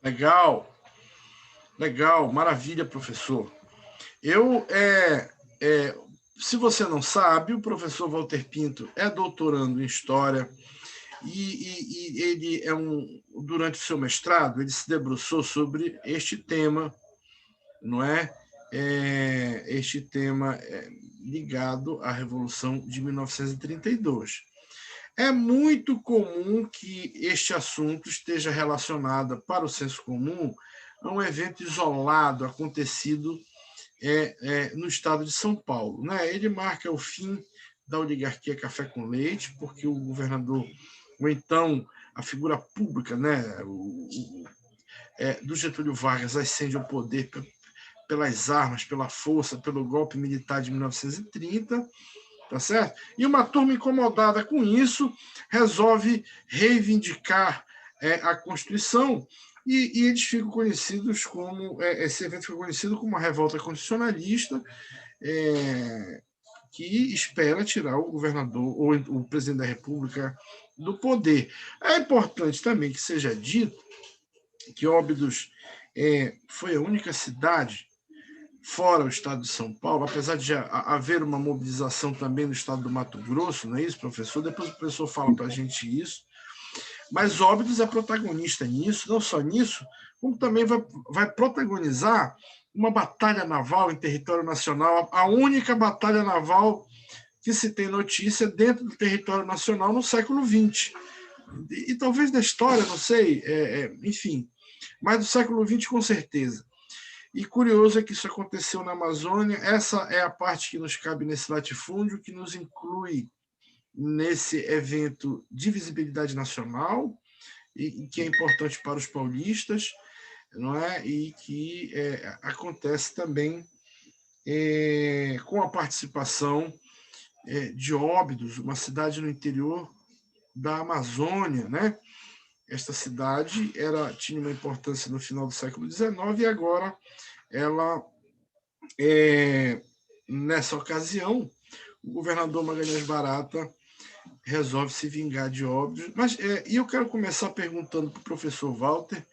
Legal, legal, maravilha, professor. Eu, se você não sabe, o professor Walter Pinto é doutorando em História e ele durante o seu mestrado, ele se debruçou sobre este tema, não é? Este tema ligado à Revolução de 1932. É muito comum que este assunto esteja relacionado, para o senso comum, a um evento isolado acontecido no estado de São Paulo. Né? Ele marca o fim da oligarquia café com leite, porque o governador, ou então a figura pública, né, do Getúlio Vargas, ascende ao poder pelas armas, pela força, pelo golpe militar de 1930, tá certo? E uma turma incomodada com isso resolve reivindicar a Constituição e eles ficam conhecidos como, esse evento ficou conhecido como uma revolta constitucionalista, que espera tirar o governador ou o presidente da República do poder. É importante também que seja dito que Óbidos foi a única cidade fora o estado de São Paulo, apesar de haver uma mobilização também no estado do Mato Grosso, não é isso, professor? Depois o professor fala para a gente isso. Mas Óbidos é protagonista nisso, não só nisso, como também vai protagonizar uma batalha naval em território nacional, a única batalha naval que se tem notícia dentro do território nacional no século XX. E talvez da história, não sei, enfim, mas do século XX com certeza. E curioso é que isso aconteceu na Amazônia. Essa é a parte que nos cabe nesse latifúndio, que nos inclui nesse evento de visibilidade nacional, e que é importante para os paulistas, não é? E que acontece também com a participação de Óbidos, uma cidade no interior da Amazônia, né? Esta cidade tinha uma importância no final do século XIX e agora ela, nessa ocasião, o governador Magalhães Barata resolve se vingar de Óbidos. Mas e eu quero começar perguntando para o professor Walter.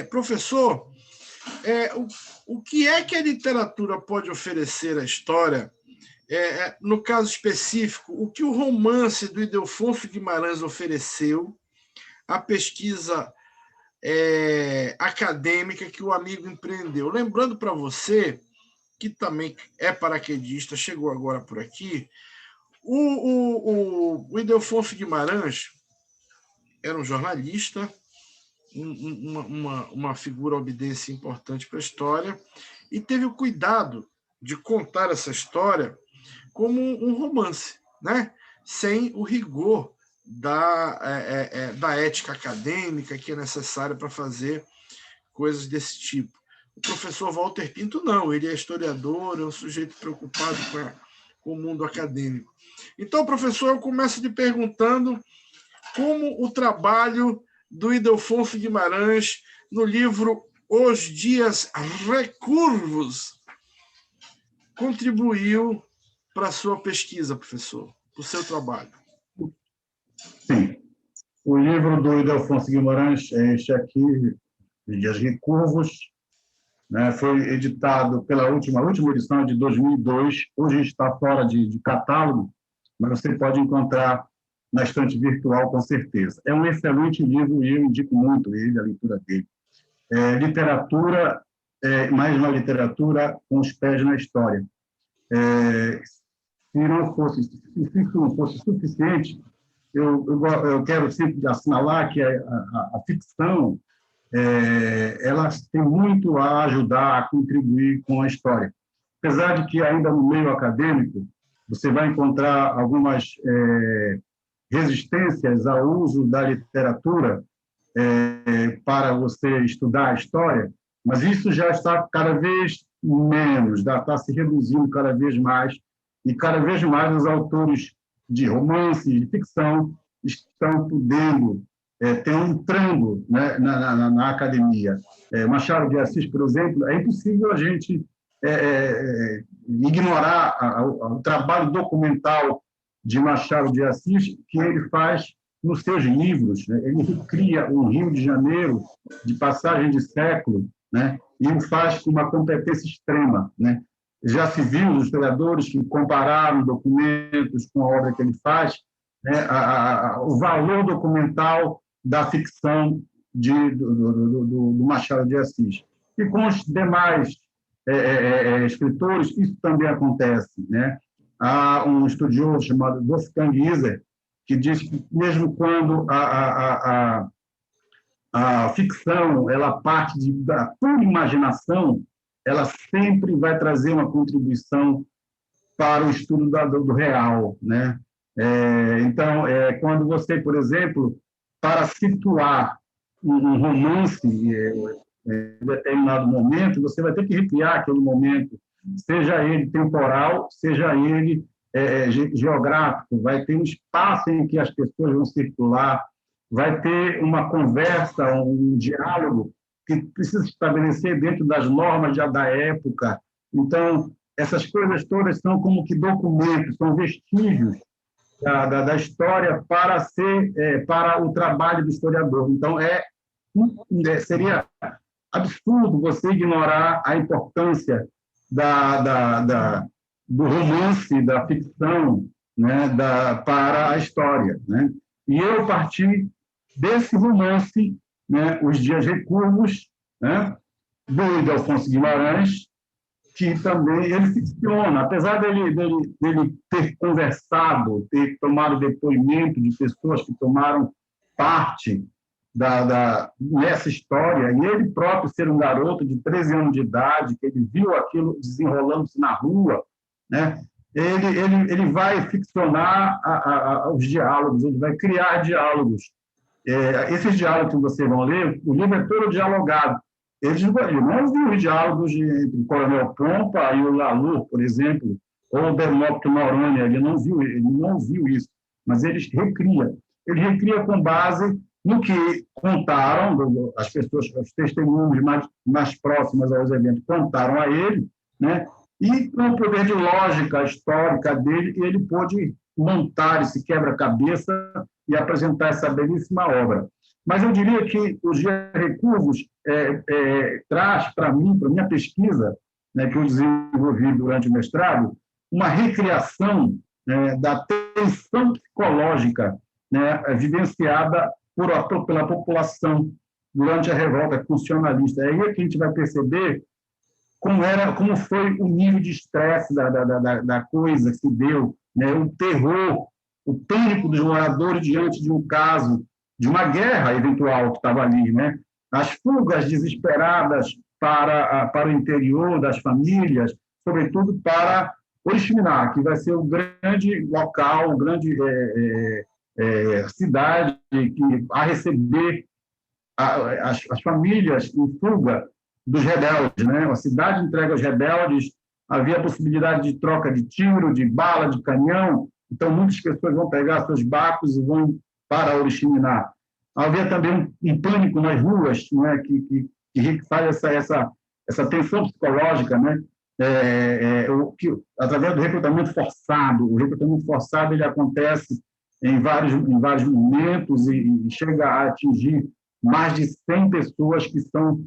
Professor, o que é que a literatura pode oferecer à história? No caso específico, o que o romance do Ildefonso Guimarães ofereceu à pesquisa acadêmica que o amigo empreendeu? Lembrando para você, que também é paraquedista, chegou agora por aqui, o Ildefonso Guimarães era um jornalista, uma figura obediência importante para a história, e teve o cuidado de contar essa história como um romance, né? Sem o rigor da ética acadêmica que é necessária para fazer coisas desse tipo. O professor Walter Pinto não, ele é historiador, é um sujeito preocupado com o mundo acadêmico. Então, professor, eu começo lhe perguntando como o trabalho do Ildefonso Guimarães no livro Os Dias Recurvos contribuiu para a sua pesquisa, professor, para o seu trabalho. Sim. O livro do Ildefonso Guimarães, este aqui, Os Dias Recurvos, né, foi editado pela última edição de 2002. Hoje está fora de catálogo, mas você pode encontrar na estante virtual, com certeza. É um excelente livro e eu indico muito ele, a leitura dele. Literatura, mais uma literatura com os pés na história. Se isso não fosse suficiente, eu quero sempre assinalar que a ficção ela tem muito a ajudar, a contribuir com a história. Apesar de que ainda no meio acadêmico você vai encontrar algumas resistências ao uso da literatura para você estudar a história, mas isso já está cada vez menos, está se reduzindo cada vez mais, e cada vez mais os autores de romance, de ficção, estão podendo entrando, né, na academia. Machado de Assis, por exemplo, é impossível a gente ignorar o trabalho documental de Machado de Assis, que ele faz nos seus livros, né, ele cria um Rio de Janeiro de passagem de século, né, e o faz com uma competência extrema, né? Já se viu os historiadores que compararam documentos com a obra que ele faz, né, o valor documental da ficção do Machado de Assis. E com os demais escritores, isso também acontece, né? Há um estudioso chamado Wolfgang Iser, que diz que, mesmo quando a ficção ela parte da pura imaginação, ela sempre vai trazer uma contribuição para o estudo do real, né? Então, quando você, por exemplo, para situar um romance em determinado momento, você vai ter que recriar aquele momento, seja ele temporal, seja ele geográfico, vai ter um espaço em que as pessoas vão circular, vai ter uma conversa, um diálogo que precisa se estabelecer dentro das normas já da época. Então, essas coisas todas são como que documentos, são vestígios da história para o trabalho do historiador. Então, seria absurdo você ignorar a importância do romance, da ficção, né, para a história, né? E eu parti desse romance, né, Os Dias Recurvos, né, do Ildefonso Guimarães, que também ele ficciona, apesar dele ter conversado, ter tomado depoimento de pessoas que tomaram parte nessa história, e ele próprio ser um garoto de 13 anos de idade, que ele viu aquilo desenrolando-se na rua, né? Ele vai ficcionar os diálogos, ele vai criar diálogos. Esses diálogos que vocês vão ler, o livro é todo dialogado. Ele não viu os diálogos entre o Coronel Pompa e o Lalu, por exemplo, ou o Demócrito Noronha, ele não viu isso, mas ele recria com base no que contaram, as pessoas, os testemunhos mais próximas aos eventos contaram a ele, né? E com o poder de lógica histórica dele, ele pôde montar esse quebra-cabeça e apresentar essa belíssima obra. Mas eu diria que Os Dias Recurvos traz para mim, para a minha pesquisa, né, que eu desenvolvi durante o mestrado, uma recriação, né, da tensão psicológica, né, vivenciada pela população durante a revolta funcionalista. Aí é que a gente vai perceber como foi o nível de estresse da coisa que se deu, né, o terror, o pânico dos moradores diante de um caso, de uma guerra eventual que estava ali, né? As fugas desesperadas para o interior das famílias, sobretudo para Oriximiná, que vai ser o grande local, grande cidade que a receber as famílias em fuga dos rebeldes, né? A cidade entrega aos rebeldes, havia a possibilidade de troca de tiro, de bala, de canhão, então muitas pessoas vão pegar seus barcos e vão para Oriximiná. Havia também um pânico nas ruas, né, que faz essa tensão psicológica, né, através do recrutamento forçado. O recrutamento forçado ele acontece em vários momentos e chega a atingir mais de 100 pessoas que são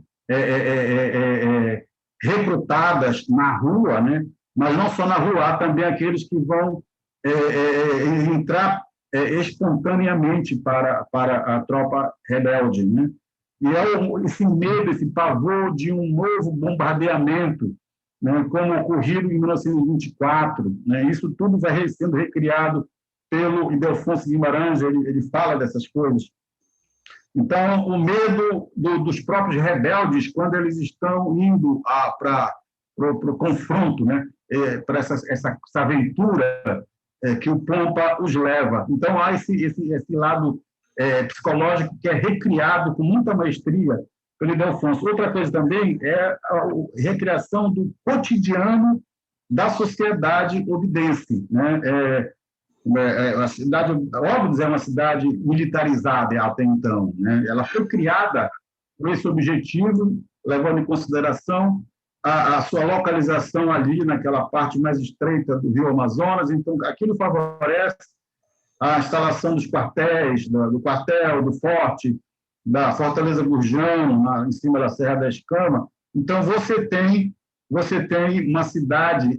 recrutadas na rua, né, mas não só na rua, há também aqueles que vão entrar espontaneamente para a tropa rebelde, né? E esse medo, esse pavor de um novo bombardeamento, né, como ocorrido em 1924, né? Isso tudo vai sendo recriado pelo Ildefonso Guimarães, ele fala dessas coisas. Então, o medo dos próprios rebeldes, quando eles estão indo para o confronto, né, para essa aventura que o Pompa os leva. Então, há esse lado psicológico que é recriado com muita maestria pelo Ildefonso. Outra coisa também é a recriação do cotidiano da sociedade obidense, né? A cidade Óbidos é uma cidade militarizada até então, né? Ela foi criada por esse objetivo, levando em consideração a sua localização ali naquela parte mais estreita do Rio Amazonas. Então, aquilo favorece a instalação dos quartéis, do quartel, do forte, da Fortaleza Gurjão, em cima da Serra da Escama. Então, você tem uma cidade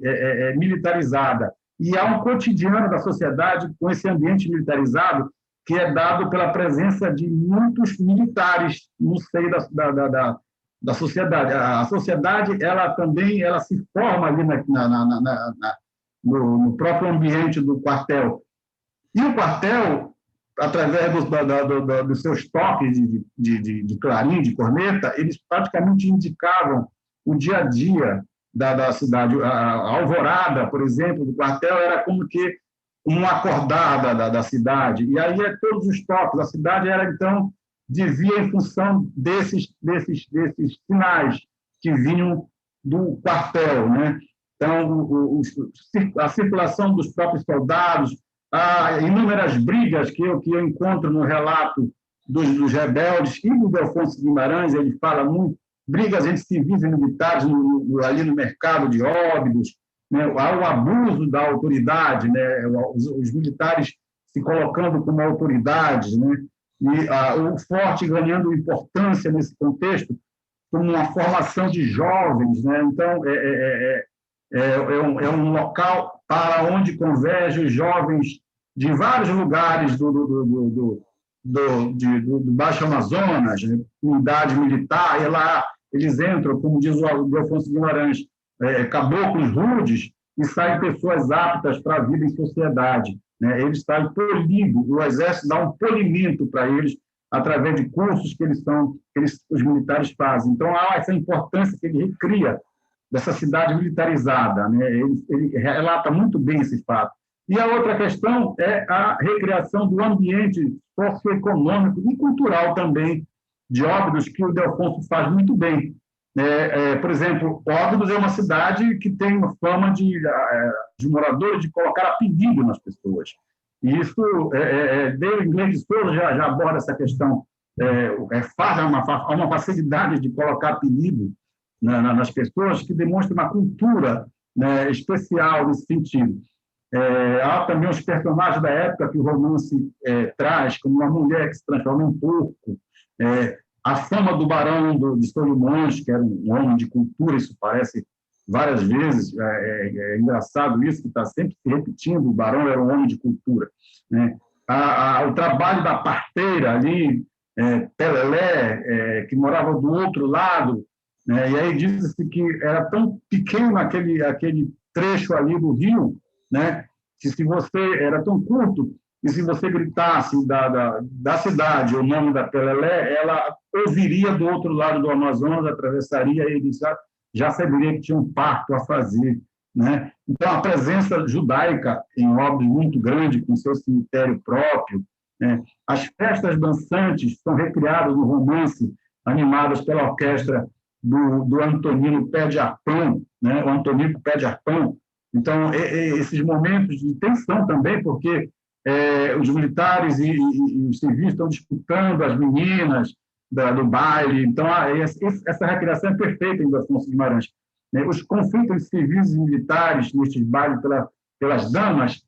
militarizada. E há um cotidiano da sociedade com esse ambiente militarizado que é dado pela presença de muitos militares no seio da sociedade. A sociedade ela se forma ali no próprio ambiente do quartel. E o quartel, através dos seus toques de clarim, de corneta, eles praticamente indicavam o dia a dia da cidade. A alvorada, por exemplo, do quartel era como que uma acordada da cidade. E aí todos os toques. A cidade era, então, vivia em função desses sinais que vinham do quartel, né? Então, a circulação dos próprios soldados, há inúmeras brigas que eu encontro no relato dos rebeldes e do Delfonso Guimarães. Ele fala muito, brigas entre civis e militares ali no mercado de Óbidos, né? Há o abuso da autoridade, né? Os militares se colocando como autoridades, né? E o forte ganhando importância nesse contexto como uma formação de jovens, né? Então, é um local para onde convergem os jovens de vários lugares do Baixo Amazonas, né? Unidade militar, e lá eles entram, como diz o Delfonso Guimarães, caboclos rudes, e saem pessoas aptas para a vida em sociedade, né? Eles saem polidos, o Exército dá um polimento para eles através de cursos que os militares fazem. Então, há essa importância que ele recria dessa cidade militarizada, né? Ele relata muito bem esse fato. E a outra questão é a recriação do ambiente socioeconômico e cultural também de Óbidos, que o Delfonso faz muito bem. Por exemplo, Óbidos é uma cidade que tem uma fama de moradores de colocar apelido nas pessoas. E isso, o Inglês de Souza já aborda essa questão. Há uma facilidade de colocar apelido nas pessoas que demonstra uma cultura, né, especial nesse sentido. Há também os personagens da época que o romance traz, como uma mulher que se transforma em porco, a fama do barão de Solimões, que era um homem de cultura, isso aparece várias vezes, é engraçado isso, que está sempre se repetindo, o barão era um homem de cultura, né? O trabalho da parteira ali, Pelelé, que morava do outro lado, né? E aí diz-se que era tão pequeno aquele trecho ali do rio, né? Que se você era tão curto, e se você gritasse da cidade o nome da Pelelé, ela ouviria do outro lado do Amazonas, atravessaria e já saberia que tinha um parto a fazer, né? Então, a presença judaica em Óbidos muito grande, com seu cemitério próprio, né? As festas dançantes são recriadas no romance, animadas pela orquestra do Antonino Pé de Arpão, né? O Antonico Pé de Arpão. Então, esses momentos de tensão também, porque os militares e os civis estão disputando as meninas do baile. Então, essa recriação é perfeita em Delfonso Guimarães. Os conflitos civis e militares nestes bailes pelas damas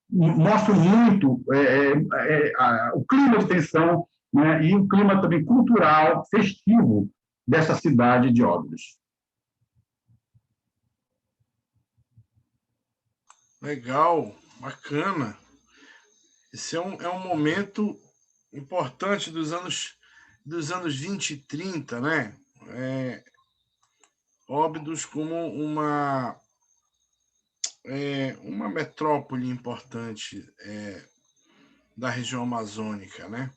mostram muito o clima de tensão, né, e o clima também cultural, festivo dessa cidade de Óbidos. Legal, bacana. Esse é um momento importante dos anos 20 e 30, né? Óbidos como uma metrópole importante da região amazônica, né?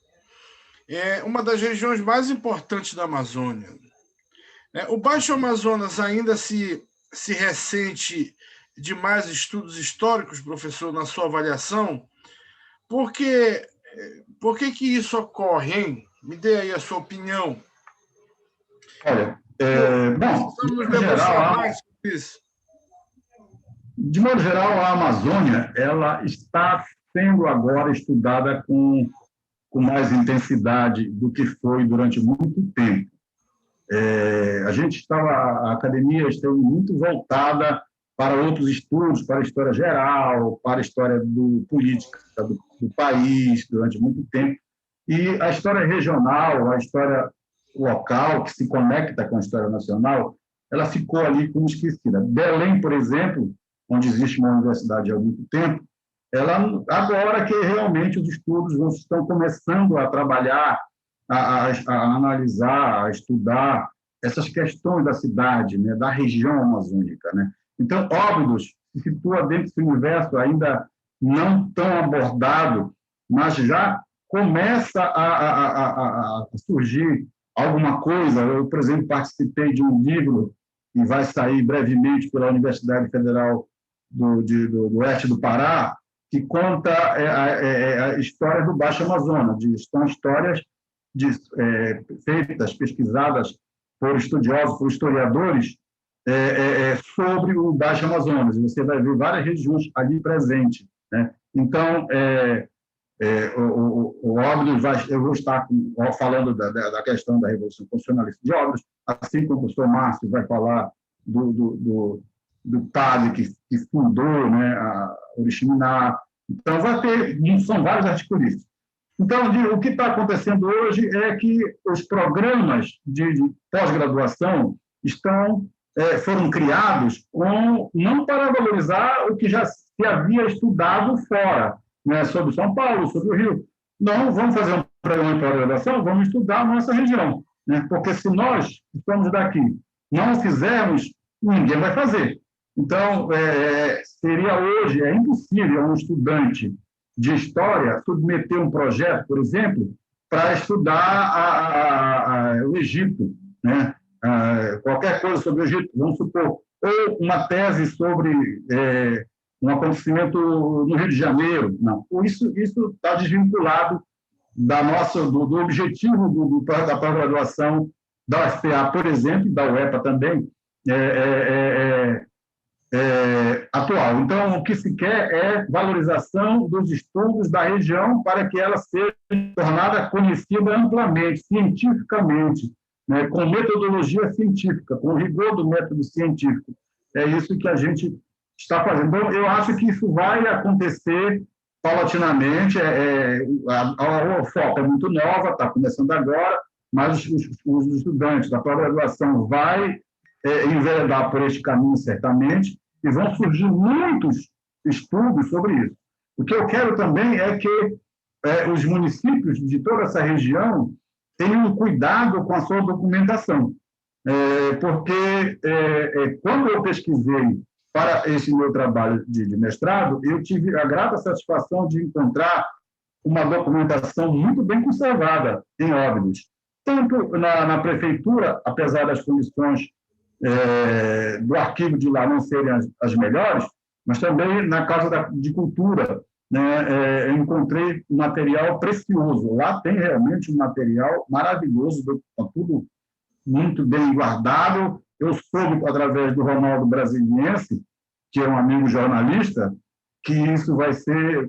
É uma das regiões mais importantes da Amazônia. O Baixo Amazonas ainda se ressente de mais estudos históricos, professor, na sua avaliação? Por que isso ocorre, hein? Me dê aí a sua opinião. Olha, de modo geral, a Amazônia ela está sendo agora estudada com mais intensidade do que foi durante muito tempo. A academia esteve muito voltada para outros estudos, para a história geral, para a história política do país durante muito tempo. E a história regional, a história local, que se conecta com a história nacional, ela ficou ali como esquecida. Belém, por exemplo, onde existe uma universidade há muito tempo, ela, agora que realmente os estudos estão começando a trabalhar, a analisar, a estudar essas questões da cidade, né, da região amazônica, né? Então, Óbidos se situa dentro desse universo ainda não tão abordado, mas já começa a surgir alguma coisa. Eu, por exemplo, participei de um livro que vai sair brevemente pela Universidade Federal do Oeste do Pará, que conta a história do Baixo Amazonas. São histórias feitas, pesquisadas por estudiosos, por historiadores, sobre o Baixo Amazonas. Você vai ver várias regiões ali presentes, né? Então, o Óbidos, eu vou estar falando da questão da Revolução Constitucionalista de Óbidos, assim como o professor Márcio vai falar do padre que fundou, né, a Oriximiná. Então, são vários articulistas. Então, o que está acontecendo hoje é que os programas de pós-graduação foram criados não para valorizar o que já se havia estudado fora, né, sobre São Paulo, sobre o Rio. Não, vamos fazer um programa de pós-graduação, vamos estudar a nossa região, né, porque se nós estamos daqui não o fizermos, ninguém vai fazer. Então, seria hoje, é impossível um estudante de história submeter um projeto, por exemplo, para estudar o Egito, né? Qualquer coisa sobre o Egito, vamos supor, ou uma tese sobre um acontecimento no Rio de Janeiro. Não, isso está desvinculado do objetivo da pós-graduação da UFPA, por exemplo, da UEPA também, atual. Então, o que se quer é valorização dos estudos da região para que ela seja tornada conhecida amplamente, cientificamente, né, com metodologia científica, com rigor do método científico. É isso que a gente está fazendo. Então, eu acho que isso vai acontecer paulatinamente. A UFOP é muito nova, está começando agora, mas os estudantes da pós-graduação vai enveredar por este caminho, certamente, e vão surgir muitos estudos sobre isso. O que eu quero também é que os municípios de toda essa região tenham cuidado com a sua documentação, porque quando eu pesquisei para esse meu trabalho de mestrado, eu tive a grata satisfação de encontrar uma documentação muito bem conservada em Óbidos, tanto na prefeitura, apesar das condições do arquivo de lá não serem as melhores, mas também na Casa de Cultura, né, eu encontrei um material precioso. Lá tem realmente um material maravilhoso, tudo muito bem guardado. Eu soube, através do Ronaldo Brasiliense, que é um amigo jornalista, que isso vai ser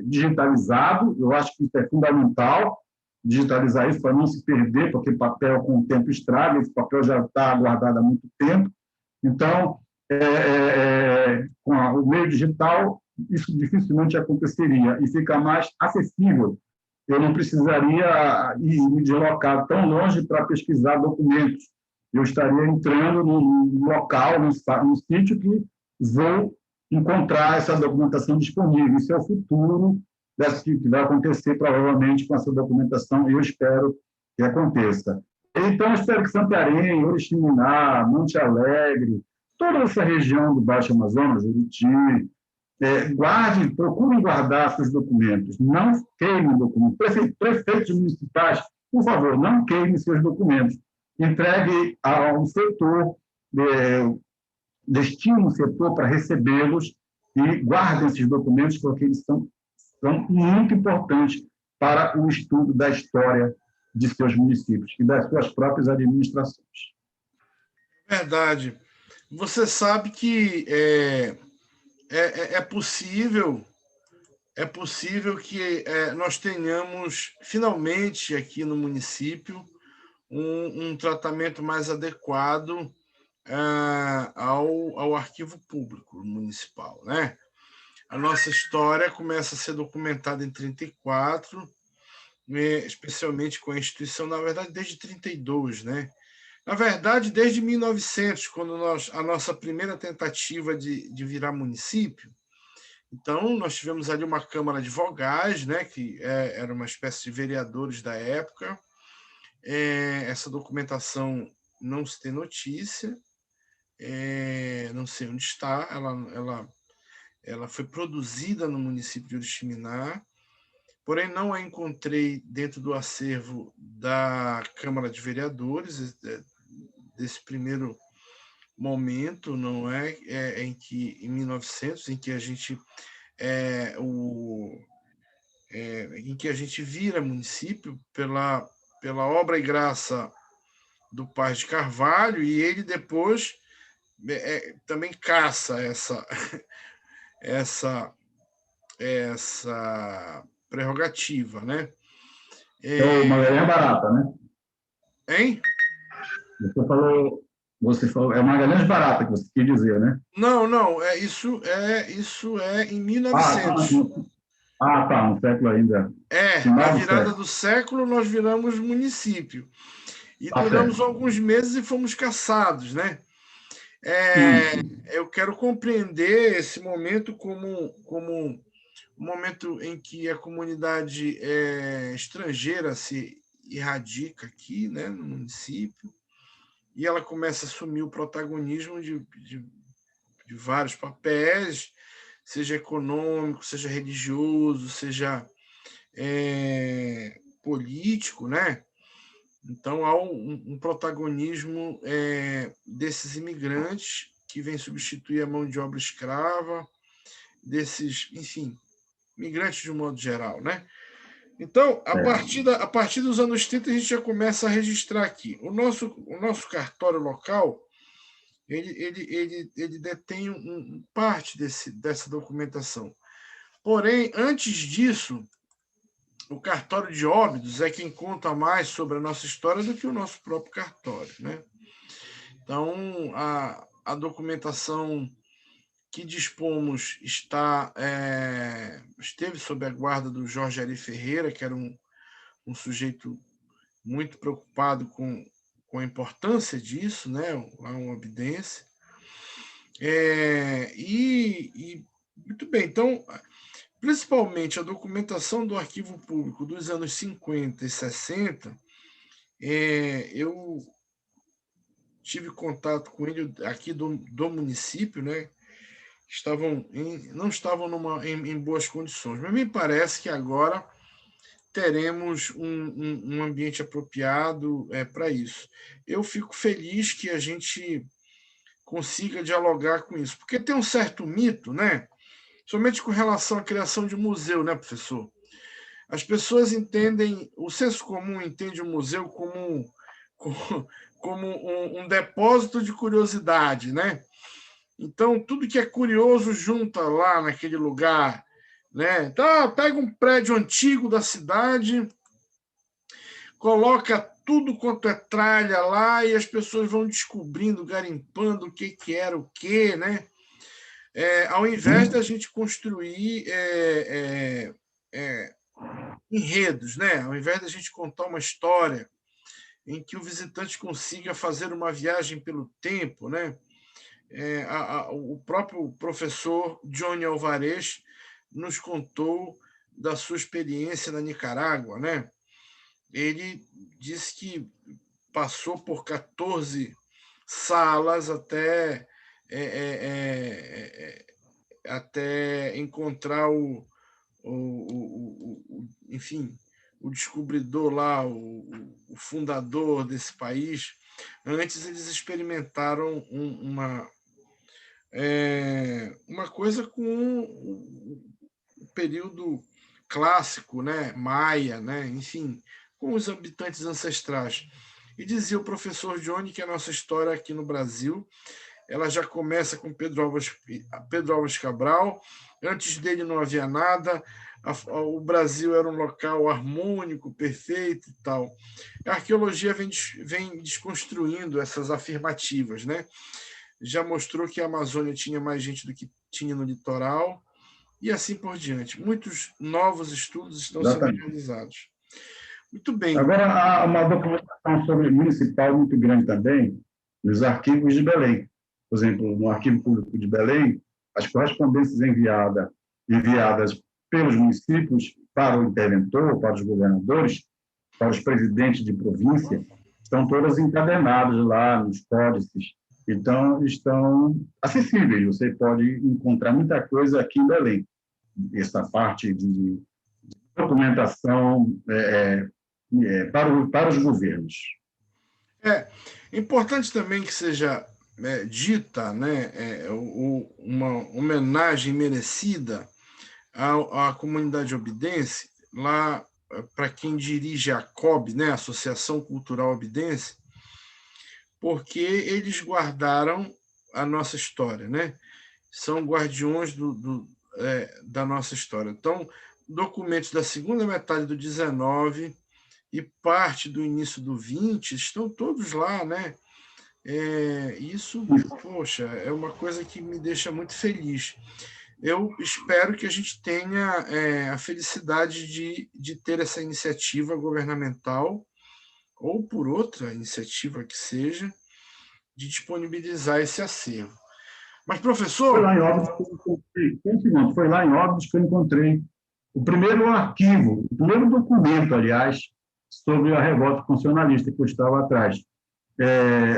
digitalizado. Eu acho que isso é fundamental, digitalizar isso para não se perder, porque papel com o tempo estraga, esse papel já está guardado há muito tempo. Então, com o meio digital, isso dificilmente aconteceria e fica mais acessível. Eu não precisaria me deslocar tão longe para pesquisar documentos. Eu estaria entrando num local, num sítio que vou encontrar essa documentação disponível. Isso é o futuro que vai acontecer, provavelmente, com essa documentação, e eu espero que aconteça. Então, eu espero que Santarém, Oriximiná, Monte Alegre, toda essa região do Baixo Amazonas, Juruti, procurem guardar seus documentos, não queimem documentos. Prefeitos municipais, por favor, não queimem seus documentos. Entregue a um setor, destine um setor para recebê-los e guardem esses documentos, porque eles são muito importantes para o estudo da história de seus municípios e das suas próprias administrações. Verdade. Você sabe que é possível que nós tenhamos, finalmente, aqui no município, um tratamento mais adequado ao arquivo público municipal, né? A nossa história começa a ser documentada em 34, especialmente com a instituição, na verdade, desde 32, né? Na verdade, desde 1900, quando a nossa primeira tentativa de virar município. Então, nós tivemos ali uma Câmara de Vogais, né, que era uma espécie de vereadores da época. Essa documentação não se tem notícia, não sei onde está, ela foi produzida no município de Oriximiná, porém não a encontrei dentro do acervo da Câmara de Vereadores, desse primeiro momento, não é? Em 1900, em que a gente em que a gente vira município pela obra e graça do Paz de Carvalho, e ele depois também caça essa prerrogativa, né? É o Magalhães Barata, né? Hein? Você falou, é Magalhães Barata que você quer dizer, né? Não, isso é em 1900. Tá, no século ainda. Na Final do virada século. do século, nós viramos município. E Tá duramos certo. alguns meses e fomos caçados, né? Isso. Eu quero compreender esse momento como um momento em que a comunidade estrangeira se erradica aqui, né, no município, e ela começa a assumir o protagonismo de vários papéis, seja econômico, seja religioso, seja político, né? Então há um protagonismo desses imigrantes que vem substituir a mão de obra escrava, desses, enfim, migrantes de um modo geral, né? Então, a partir dos anos 30, a gente já começa a registrar aqui. O nosso cartório local, ele detém parte dessa documentação. Porém, antes disso, o cartório de Óbidos é quem conta mais sobre a nossa história do que o nosso próprio cartório, né? Então, a documentação que dispomos esteve sob a guarda do Jorge Ari Ferreira, que era um sujeito muito preocupado com a importância disso, né? Lá um obidense. Muito bem, então, principalmente a documentação do arquivo público dos anos 50 e 60, eu tive contato com ele aqui do município, né? Não estavam em boas condições, mas me parece que agora teremos um ambiente apropriado para isso. Eu fico feliz que a gente consiga dialogar com isso, porque tem um certo mito, né? Somente com relação à criação de museu, né, professor? As pessoas entendem, o senso comum entende o museu como um depósito de curiosidade, né? Então, tudo que é curioso junta lá naquele lugar, né? Então, pega um prédio antigo da cidade, coloca tudo quanto é tralha lá e as pessoas vão descobrindo, garimpando o que era o que, né? Ao invés da gente construir enredos, né? Ao invés da gente contar uma história em que o visitante consiga fazer uma viagem pelo tempo, né? O próprio professor Johnny Alvarez nos contou da sua experiência na Nicarágua, né? Ele disse que passou por 14 salas até encontrar enfim, o descobridor lá, o fundador desse país. Antes eles experimentaram uma coisa com o período clássico, né, maia, né, enfim, com os habitantes ancestrais. E dizia o professor Johnny que a nossa história aqui no Brasil ela já começa com Pedro Álvares Cabral. Antes dele não havia nada, o Brasil era um local harmônico, perfeito e tal. A arqueologia vem desconstruindo essas afirmativas, né? Já mostrou que a Amazônia tinha mais gente do que tinha no litoral, e assim por diante. Muitos novos estudos estão sendo realizados. Muito bem. Agora, há uma documentação sobre municipal muito grande também, nos arquivos de Belém. Por exemplo, no Arquivo Público de Belém, as correspondências enviadas pelos municípios para o interventor, para os governadores, para os presidentes de província, estão todas encadernadas lá nos códices. Então, estão acessíveis. Você pode encontrar muita coisa aqui em Belém. Essa parte de documentação para os governos. É importante também que seja dita, né, uma homenagem merecida à comunidade obidense, lá para quem dirige a COB, né, Associação Cultural Obidense, porque eles guardaram a nossa história, né? São guardiões da nossa história. Então, documentos da segunda metade do 19 e parte do início do 20 estão todos lá, né? Isso, poxa, é uma coisa que me deixa muito feliz. Eu espero que a gente tenha a felicidade de ter essa iniciativa governamental, ou por outra iniciativa que seja, de disponibilizar esse acervo. Mas, professor... Foi lá em Óbidos que eu encontrei o primeiro arquivo, o primeiro documento, aliás, sobre a revolta constitucionalista que eu estava atrás,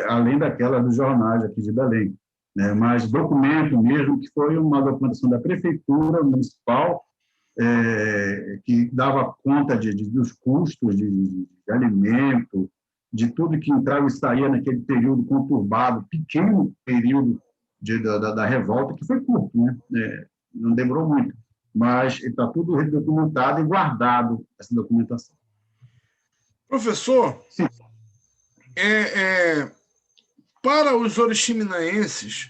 além daquela dos jornais aqui de Belém, né? Mas documento mesmo, que foi uma documentação da Prefeitura Municipal, que dava conta dos custos de alimento, de tudo que entrava e saía naquele período conturbado, pequeno período da revolta, que foi curto, né? Não demorou muito, mas está tudo redocumentado e guardado, essa documentação. Professor, sim. Para os oriximineenses,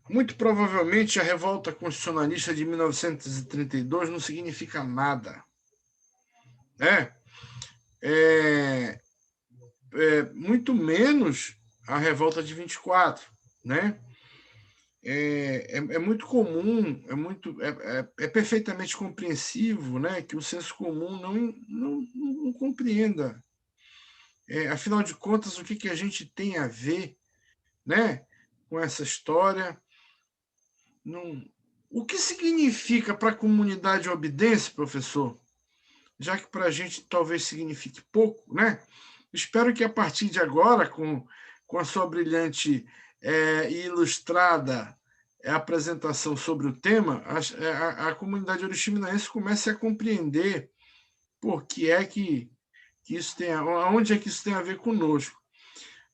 muito provavelmente a revolta constitucionalista de 1932 não significa nada. Muito menos a revolta de 24, né? É muito comum, é perfeitamente compreensivo, né, que o senso comum não compreenda. Afinal de contas, o que a gente tem a ver, né, com essa história? O que significa para a comunidade obidense, professor? Já que para a gente talvez signifique pouco, né? Espero que a partir de agora, com a sua brilhante e ilustrada apresentação sobre o tema, a comunidade oriximineense comece a compreender por que é que isso tem, onde é que isso tem a ver conosco.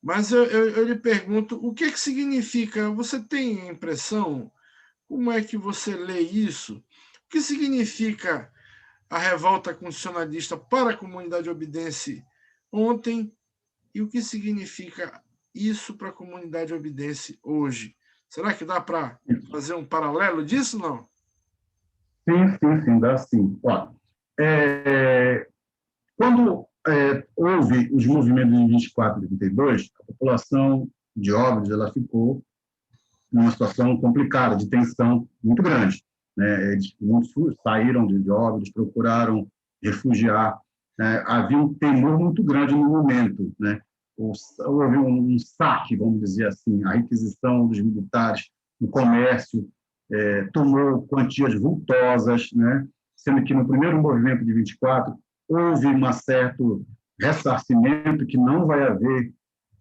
Mas eu lhe pergunto, o que significa? Você tem impressão? Como é que você lê isso? O que significa a revolta constitucionalista para a comunidade obidense ontem e o que significa isso para a comunidade obidense hoje? Será que dá para fazer um paralelo disso, não? Sim, dá sim. Ó, quando houve os movimentos de 24 e 32, a população de Óbidos ela ficou numa situação complicada, de tensão muito grande, né? Muitos saíram de Óbidos, procuraram refugiar. Havia um temor muito grande no momento, né? Houve um saque, vamos dizer assim, a requisição dos militares no comércio tomou quantias vultosas, né? Sendo que no primeiro movimento de 24 houve um certo ressarcimento que não vai haver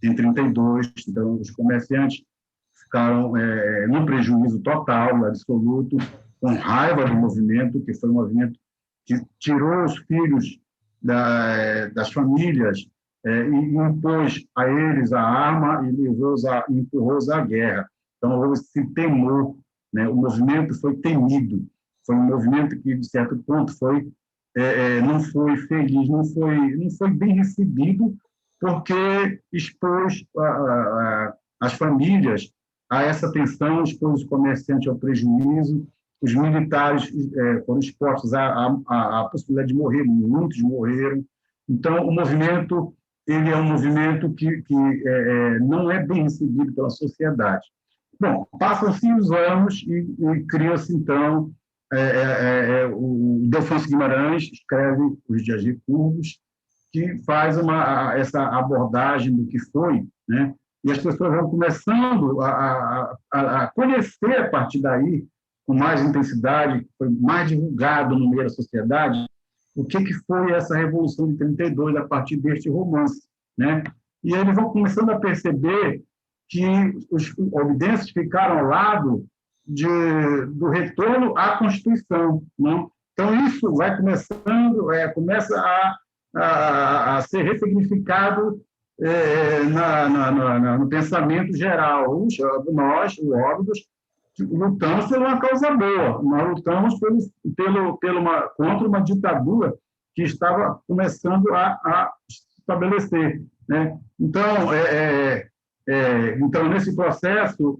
em 32, então os comerciantes ficaram num prejuízo total, absoluto, com raiva do movimento, que foi um movimento que tirou os filhos das famílias e impôs a eles a arma e empurrou-os à guerra. Então, houve esse temor, né? O movimento foi temido, foi um movimento que, de certo ponto, não foi feliz, não foi bem recebido, porque expôs as famílias a essa tensão, expôs os comerciantes ao prejuízo, os militares foram expostos à possibilidade de morrer, muitos morreram. Então, o movimento ele é um movimento que não é bem recebido pela sociedade. Bom, passam-se os anos e cria-se, então, o Delfonso Guimarães escreve Os Dias Recurvos, que faz essa abordagem do que foi, né? E as pessoas vão começando a conhecer a partir daí, com mais intensidade, foi mais divulgado no meio da sociedade, o que foi essa Revolução de 32 a partir deste romance, né? E eles vão começando a perceber que os obidenses ficaram ao lado do retorno à Constituição, né? Então isso vai começando, começa a ser ressignificado no pensamento geral. Nós, os óbidos, lutamos por uma causa boa, nós lutamos contra uma ditadura que estava começando a se estabelecer, né? Então, nesse processo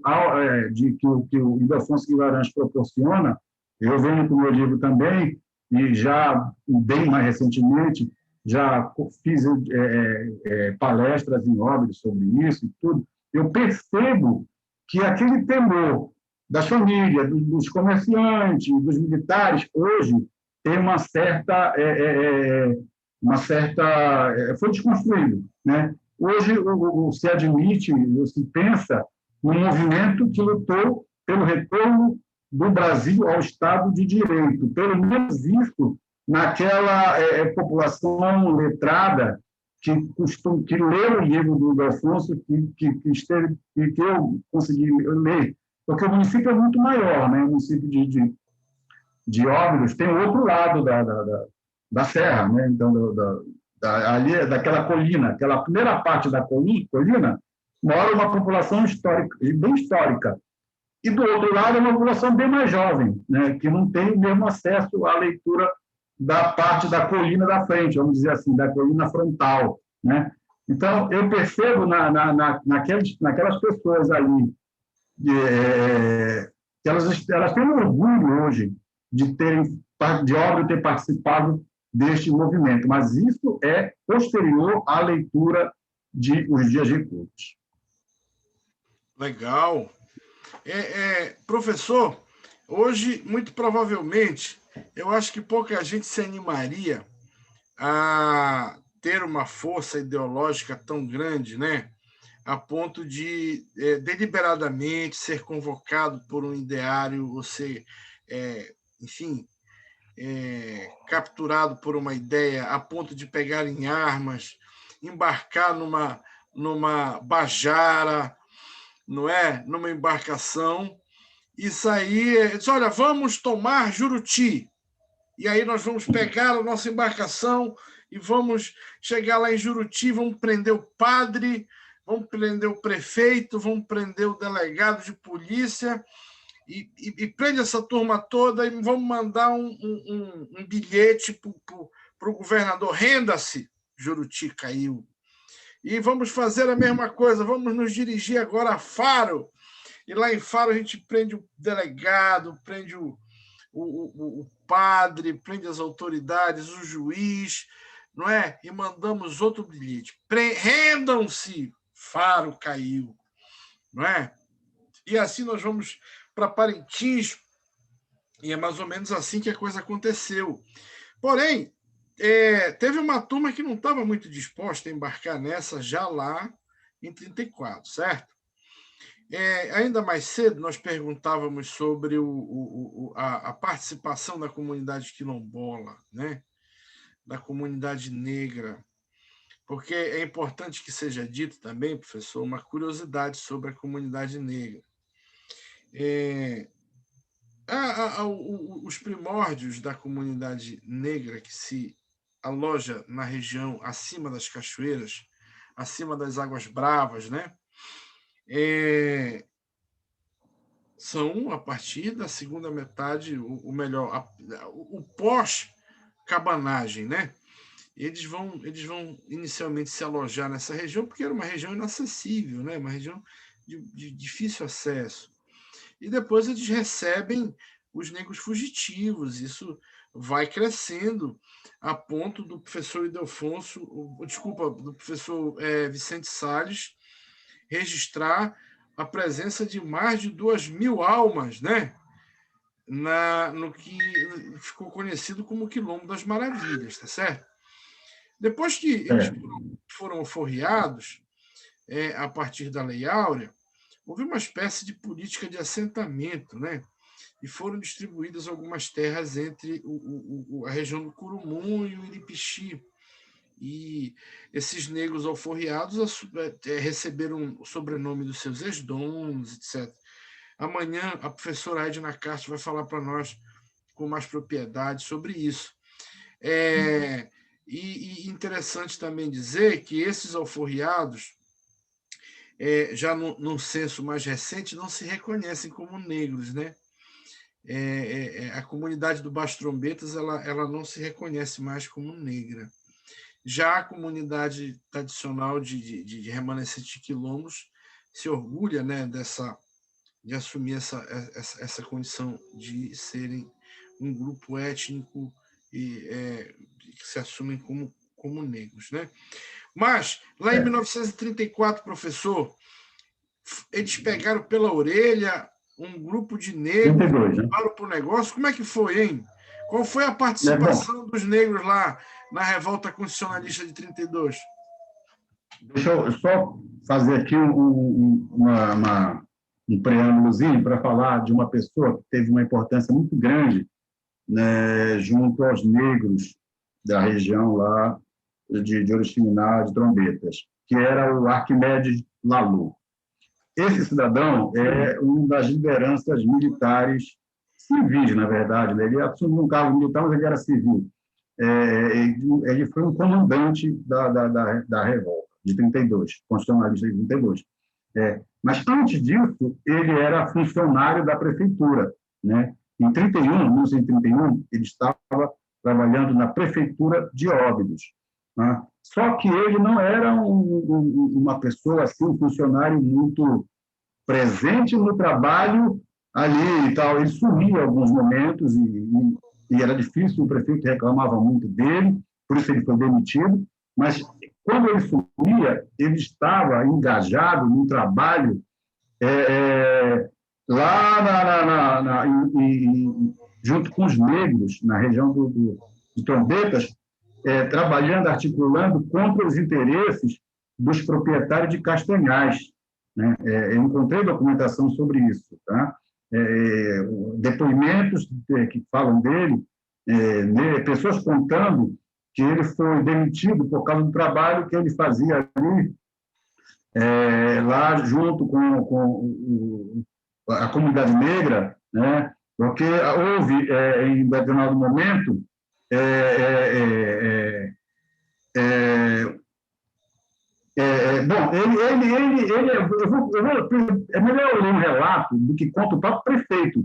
que o Ildefonso Guimarães proporciona, eu venho com o meu livro também, e já, bem mais recentemente, já fiz palestras em Óbidos sobre isso e tudo, eu percebo que aquele temor das famílias, dos comerciantes, dos militares, hoje tem uma certa foi desconstruído, né? Hoje se admite, se pensa num movimento que lutou pelo retorno do Brasil ao Estado de Direito, pelo menos isso naquela população letrada que leu o livro do Delfonso, que eu consegui ler, porque o município é muito maior, né? O município de Óbidos tem o outro lado da serra, né? Então, ali, daquela colina, aquela primeira parte da colina, mora uma população histórica, bem histórica. E do outro lado, é uma população bem mais jovem, né? Que não tem o mesmo acesso à leitura da parte da colina da frente, vamos dizer assim, da colina frontal, né? Então, eu percebo naquelas pessoas ali que elas têm um orgulho hoje de Óbidos ter participado deste movimento, mas isso é posterior à leitura de Os Dias Recurvos. Legal. Professor, hoje, muito provavelmente, eu acho que pouca gente se animaria a ter uma força ideológica tão grande, né? A ponto de deliberadamente ser convocado por um ideário ou ser, enfim, capturado por uma ideia, a ponto de pegar em armas, embarcar numa bajara, não é? Numa embarcação e sair, diz, olha, vamos tomar Juruti. E aí nós vamos pegar a nossa embarcação e vamos chegar lá em Juruti, vamos prender o padre, vamos prender o prefeito, vamos prender o delegado de polícia e prende essa turma toda e vamos mandar um bilhete para o governador. Renda-se, Juruti caiu. E vamos fazer a mesma coisa, vamos nos dirigir agora a Faro. E lá em Faro a gente prende o delegado, prende o padre, prende as autoridades, o juiz, não é? E mandamos outro bilhete. Rendam-se, Faro caiu, não é? E assim nós vamos para Parintins, e é mais ou menos assim que a coisa aconteceu. Porém, teve uma turma que não estava muito disposta a embarcar nessa já lá em 34, certo? Ainda mais cedo, nós perguntávamos sobre a participação da comunidade quilombola, né? Da comunidade negra, porque é importante que seja dito também, professor, uma curiosidade sobre a comunidade negra. Os primórdios da comunidade negra que se aloja na região acima das cachoeiras, acima das Águas Bravas, né? São a partir da segunda metade, o pós-cabanagem, né? Eles vão inicialmente se alojar nessa região porque era uma região inacessível, né? Uma região de difícil acesso. E depois eles recebem os negros fugitivos. Isso vai crescendo a ponto do professor Ildefonso, desculpa, do professor Vicente Salles registrar a presença de mais de 2.000 almas, né? No que ficou conhecido como Quilombo das Maravilhas, tá certo? Depois que eles foram alforriados, a partir da Lei Áurea, houve uma espécie de política de assentamento, né? E foram distribuídas algumas terras entre a região do Curumum e o Iripixi. E esses negros alforriados receberam o sobrenome dos seus ex-donos, etc. Amanhã a professora Edna Castro vai falar para nós com mais propriedade sobre isso. E interessante também dizer que esses alforriados, já num censo mais recente, não se reconhecem como negros, né? A comunidade do Baixo Trombetas ela não se reconhece mais como negra. Já a comunidade tradicional de remanescentes de quilombos se orgulha, né, de assumir essa condição de serem um grupo étnico que se assumem como negros, né? Mas, lá em 1934, professor, eles pegaram pela orelha um grupo de negros, 32, né? para o negócio. Como é que foi, hein? Qual foi a participação dos negros lá na Revolta Constitucionalista de 32? Deixa eu só fazer aqui um preâmbulozinho para falar de uma pessoa que teve uma importância muito grande, né, junto aos negros da região lá de Oriximiná, de Trombetas, que era o Arquimedes Lalu. Esse cidadão é uma das lideranças militares civis, na verdade, né? Ele assumiu um cargo militar, mas ele era civil. Ele foi um comandante da revolta de 32, constitucionalista de 32. Mas, antes disso, ele era funcionário da prefeitura, né? Em 1931, ele estava trabalhando na prefeitura de Óbidos, né? Só que ele não era uma pessoa, assim, um funcionário muito presente no trabalho ali e tal. Ele sumia em alguns momentos e era difícil, o prefeito reclamava muito dele, por isso ele foi demitido, mas quando ele sumia, ele estava engajado no trabalho lá junto com os negros, na região de Trombetas, trabalhando, articulando contra os interesses dos proprietários de castanhais, né? Eu encontrei documentação sobre isso, tá? Depoimentos que falam dele, pessoas contando que ele foi demitido por causa do trabalho que ele fazia ali, lá junto com a comunidade negra, né? Porque houve, em determinado momento, bom, é melhor eu ler um relato do que conta o próprio prefeito,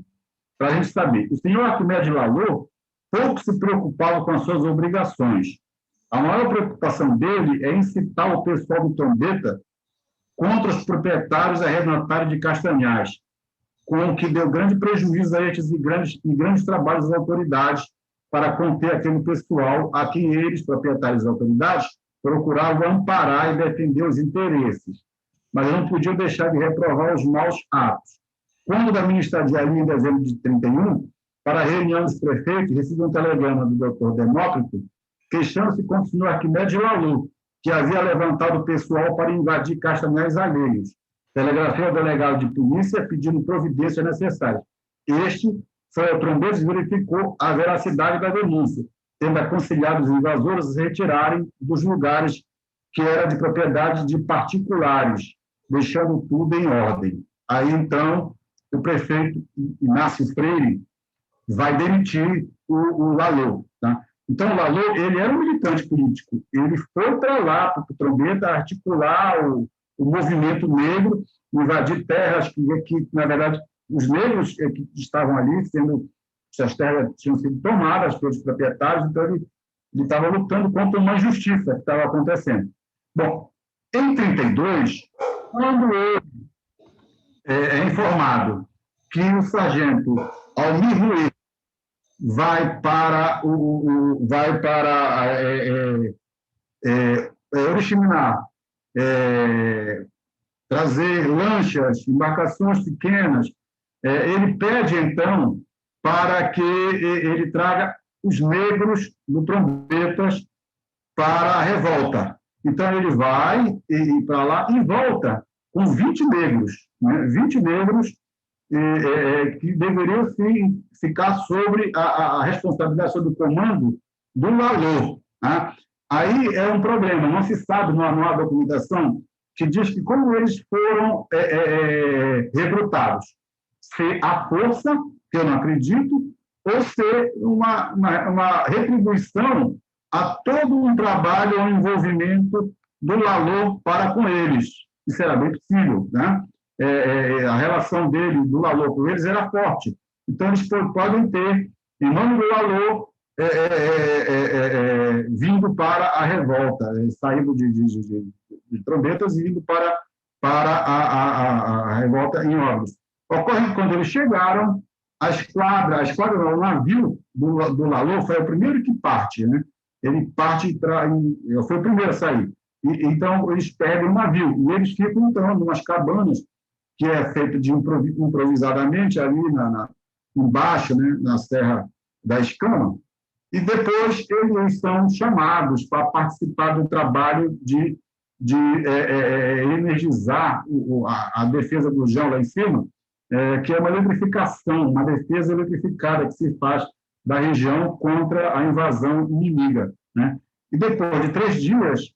para a gente saber. O senhor Arquimedes Lalu pouco se preocupava com as suas obrigações. A maior preocupação dele é incitar o pessoal do Trombeta contra os proprietários arrendatários de castanhais, com o que deu grande prejuízo a estes e grandes trabalhos das autoridades para conter aquele pessoal a quem eles, proprietários das autoridades, procuravam amparar e defender os interesses, mas não podiam deixar de reprovar os maus atos. Quando da minha estadia ali, em dezembro de 31, para a reunião dos prefeitos, recebi um telegrama do Dr. Demócrito, queixando-se contra o senhor Arquimedes Lalu, que havia levantado o pessoal para invadir castanhais alheios. Telegrafei ao delegado de polícia pedindo providências necessárias. Este foi ao Trombetas e verificou a veracidade da denúncia, tendo aconselhado os invasores a se retirarem dos lugares que era de propriedade de particulares, deixando tudo em ordem. Aí, então, o prefeito Inácio Freire vai demitir o Lalu, tá? Então, o Lalu, ele era um militante político. Ele foi para lá, para o Trombeta, articular o movimento negro, invadir terras que, na verdade, os negros que estavam ali, essas terras tinham sido tomadas pelos proprietários, então ele estava lutando contra uma injustiça que estava acontecendo. Bom, em 32, quando houve é informado que o sargento Almir Ruiz vai para Oriximiná, trazer lanchas, embarcações pequenas. Ele pede, então, para que ele traga os negros do Trombetas para a revolta. Então, ele vai para lá e volta com 20 negros, né? 20 negros que deveriam sim, ficar sobre a responsabilidade, sobre o comando do Lalô. Né? Aí é um problema, não se sabe, não há documentação que diz que como eles foram recrutados, se à força, que eu não acredito, ou ser uma retribuição a todo um trabalho, um envolvimento do Lalô para com eles. Isso era bem possível, né? A relação dele, do Lalô com eles, era forte. Então, eles podem ter, em nome do Lalô, vindo para a revolta, saindo de Trombetas e vindo para a revolta em Óbidos. Ocorre que, quando eles chegaram, a esquadra não, o navio do Lalô foi o primeiro que parte, né? Ele parte, foi o primeiro a sair. Então, eles pegam o navio e eles ficam, então, em umas cabanas que é feito de improvisadamente ali embaixo, né, na Serra da Escama, e depois eles são chamados para participar do trabalho de energizar a defesa do Jão lá em cima, que é uma eletrificação, uma defesa eletrificada que se faz da região contra a invasão inimiga, né? E depois de 3 dias,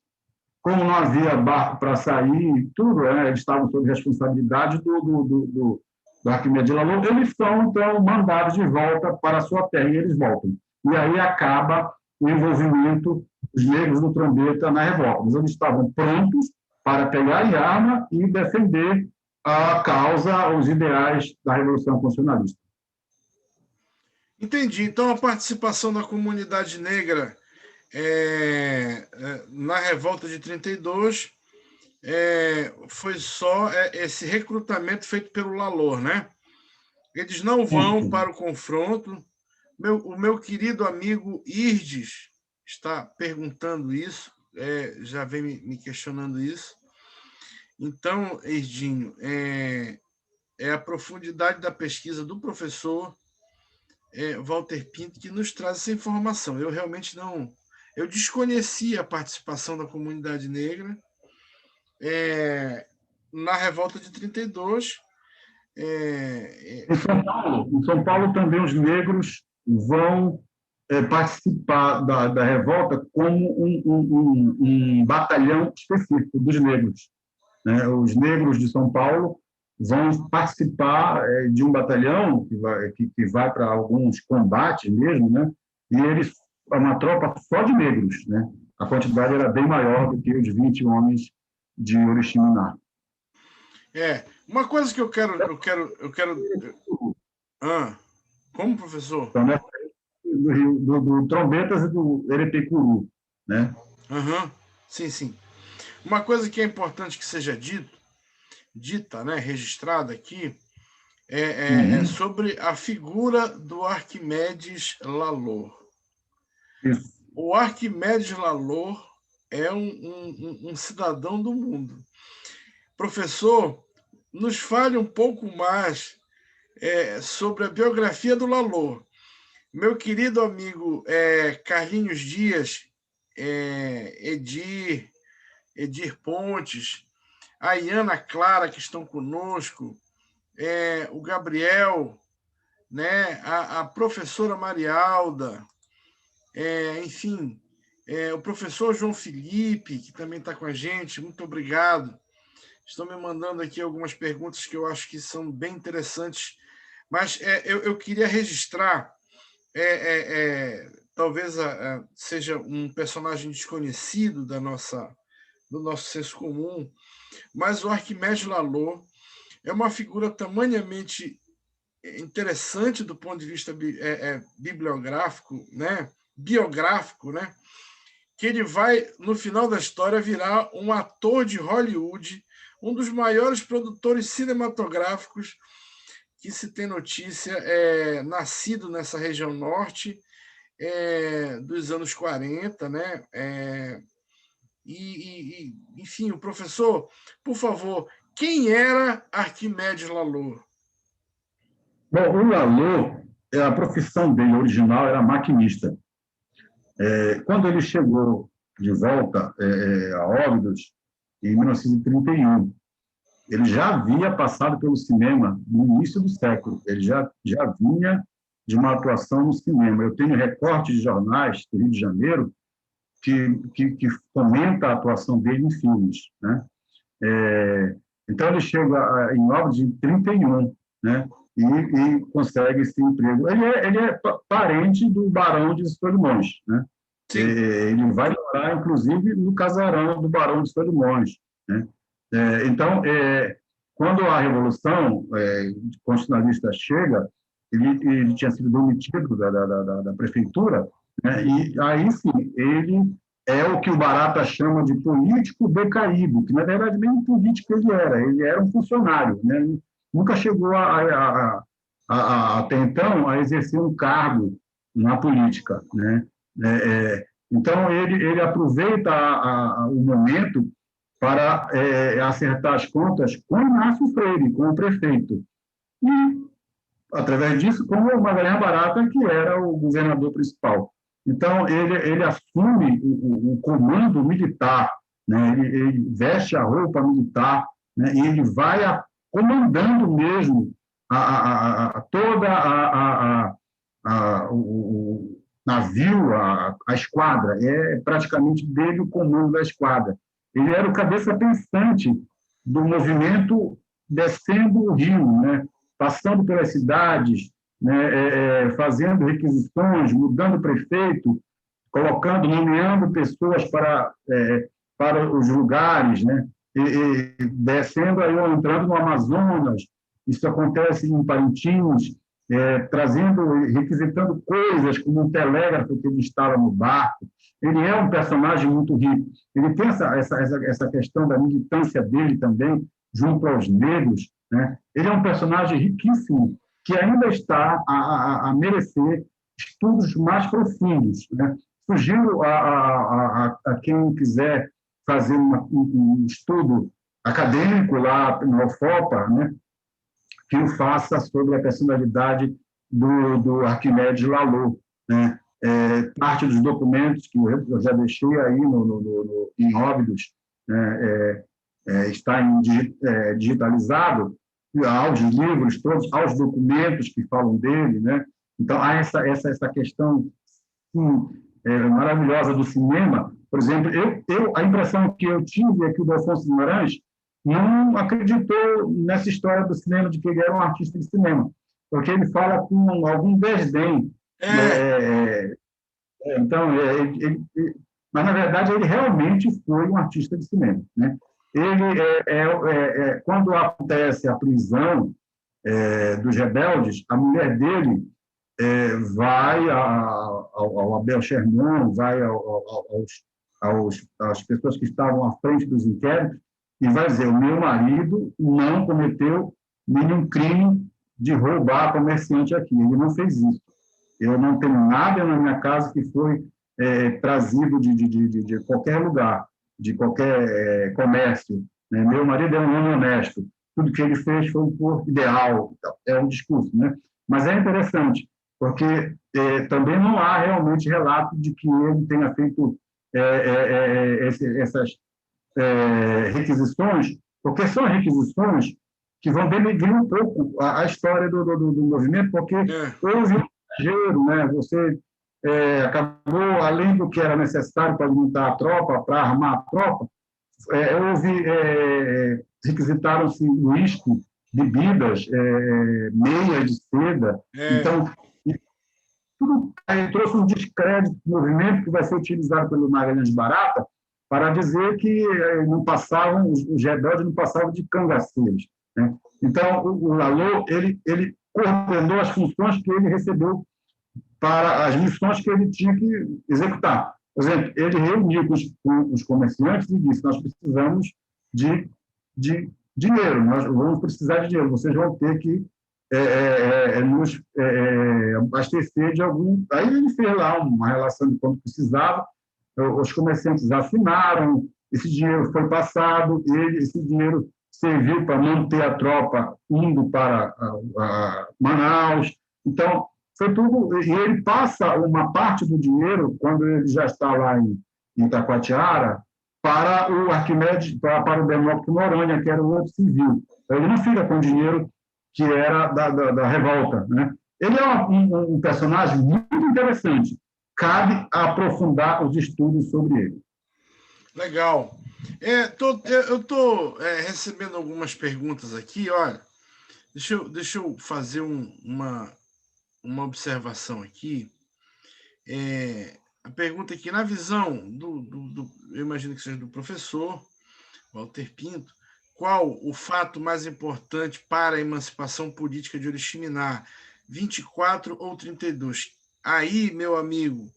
como não havia barco para sair e tudo, eles estavam sob responsabilidade do Arquimedes Lalô, eles são, então, mandados de volta para a sua terra, e eles voltam. E aí acaba o envolvimento dos negros do Trombeta na revolta. Eles estavam prontos para pegar em arma e defender a causa, os ideais da Revolução Constitucionalista. Entendi. Então, a participação da comunidade negra na revolta de 32 foi só esse recrutamento feito pelo Lalor, né? Eles não vão para o confronto. O meu querido amigo Irdes está perguntando isso, já vem me questionando isso. Então, Irdinho, é a profundidade da pesquisa do professor Walter Pinto que nos traz essa informação. Eu realmente não... Eu desconhecia a participação da comunidade negra na revolta de 32. Em São Paulo também os negros vão participar da revolta como um batalhão específico dos negros, né? Os negros de São Paulo vão participar de um batalhão que vai para alguns combates mesmo, né? E eles é uma tropa só de negros, né? A quantidade era bem maior do que os 20 homens de Oriximiná. Uma coisa que eu quero... como, professor? Então, né? Do Trombetas e do Erepecuru, né? Sim. Uma coisa que é importante que seja dita, né, registrada aqui, é sobre a figura do Arquimedes Lalor. Isso. O Arquimedes Lalor é um cidadão do mundo. Professor, nos fale um pouco mais sobre a biografia do Lalor. Meu querido amigo Carlinhos Dias, Edir Pontes, a Iana Clara, que estão conosco, o Gabriel, né, a professora Marialda, enfim, o professor João Felipe, que também está com a gente, muito obrigado. Estão me mandando aqui algumas perguntas que eu acho que são bem interessantes, mas eu queria registrar, talvez seja um personagem desconhecido do nosso senso comum, mas o Arquimedes Lalor é uma figura tamanhamente interessante do ponto de vista bibliográfico, né? Biográfico, né? Que ele vai, no final da história, virar um ator de Hollywood, um dos maiores produtores cinematográficos que se tem notícia, nascido nessa região norte, dos anos 40, né? Enfim, o professor, por favor, quem era Arquimedes Lalor? Bom, o Lalor, a profissão dele original era maquinista. Quando ele chegou de volta a Óbidos, em 1931, ele já havia passado pelo cinema no início do século, ele já vinha de uma atuação no cinema. Eu tenho recortes de jornais do Rio de Janeiro que comenta a atuação dele em filmes, né? Então, ele chega em Óbidos em 31, né? E consegue esse emprego. Ele é parente do Barão de Solimões, né? Ele vai morar, inclusive, no casarão do Barão de Solimões, né? Então, quando a Revolução Constitucionalista chega, ele tinha sido demitido da prefeitura, né? E aí sim, ele é o que o Barata chama de político decaído, que na verdade nem político ele era um funcionário, né? Ele nunca chegou até então a exercer um cargo na política, né? Então ele aproveita o momento para acertar as contas com Inácio Freire, com o prefeito, e através disso com o Magalhães Barata, que era o governador principal. Então, ele assume o comando militar, né? Ele veste a roupa militar, né? E ele vai comandando mesmo o navio, a esquadra. É praticamente dele o comando da esquadra. Ele era o cabeça pensante do movimento descendo o rio, né? Passando pelas cidades, né, fazendo requisições, mudando o prefeito, nomeando pessoas para os lugares, né, descendo aí, ou entrando no Amazonas. Isso acontece em Parintins, requisitando coisas como um telégrafo que ele instala no barco. Ele é um personagem muito rico. Ele tem essa questão da militância dele também, junto aos negros, né? Ele é um personagem riquíssimo, que ainda está a merecer estudos mais profundos, né? Sugiro a quem quiser fazer um estudo acadêmico lá na UFOPA, né, que o faça sobre a personalidade do Arquimedes Lalor, né? Parte dos documentos que eu já deixei aí em Óbidos, né, está digitalizado, aos livros todos, aos documentos que falam dele, né? Então, há essa questão maravilhosa do cinema. Por exemplo, a impressão que eu tive é que o Delfonso Guimarães não acreditou nessa história do cinema, de que ele era um artista de cinema, porque ele fala com algum desdém. Então, mas, na verdade, ele realmente foi um artista de cinema, né? Ele, quando acontece a prisão dos rebeldes, a mulher dele vai ao Abel Sherman, vai às pessoas que estavam à frente dos inquéritos e vai dizer: o meu marido não cometeu nenhum crime de roubar comerciante aqui, ele não fez isso. Eu não tenho nada na minha casa que foi trazido de qualquer lugar, de qualquer comércio, né? Meu marido é um homem honesto, tudo que ele fez foi por ideal, é um discurso, né? Mas é interessante, porque também não há realmente relato de que ele tenha feito essas requisições, porque são requisições que vão denegrir um pouco a história do movimento, porque houve um exagero, né? Você acabou, além do que era necessário para alimentar a tropa, para armar a tropa, requisitaram-se uísque, bebidas, meias de seda. Então, tudo trouxe um descrédito do movimento que vai ser utilizado pelo Magalhães Barata para dizer que os rebeldes não passavam de cangaceiros, né? Então, o Lalor, ele coordenou as funções que ele recebeu para as missões que ele tinha que executar. Por exemplo, ele reuniu com os comerciantes e disse: nós precisamos de de dinheiro, nós vamos precisar de dinheiro, vocês vão ter que nos abastecer de algum... Aí ele fez lá uma relação de quanto precisava, os comerciantes assinaram, esse dinheiro foi passado, esse dinheiro serviu para manter a tropa indo para Manaus. Então, foi tudo... E ele passa uma parte do dinheiro, quando ele já está lá em Itacoatiara, para o Arquimedes, para o Demócrito Noronha, que era o outro civil. Ele não fica com dinheiro que era da revolta, né? Ele é um personagem muito interessante. Cabe aprofundar os estudos sobre ele. Legal. Eu estou recebendo algumas perguntas aqui. Olha, deixa eu fazer uma observação aqui. A pergunta aqui, na visão eu imagino que seja do professor Walter Pinto, qual o fato mais importante para a emancipação política de Oriximiná, 24 ou 32? Aí, meu amigo,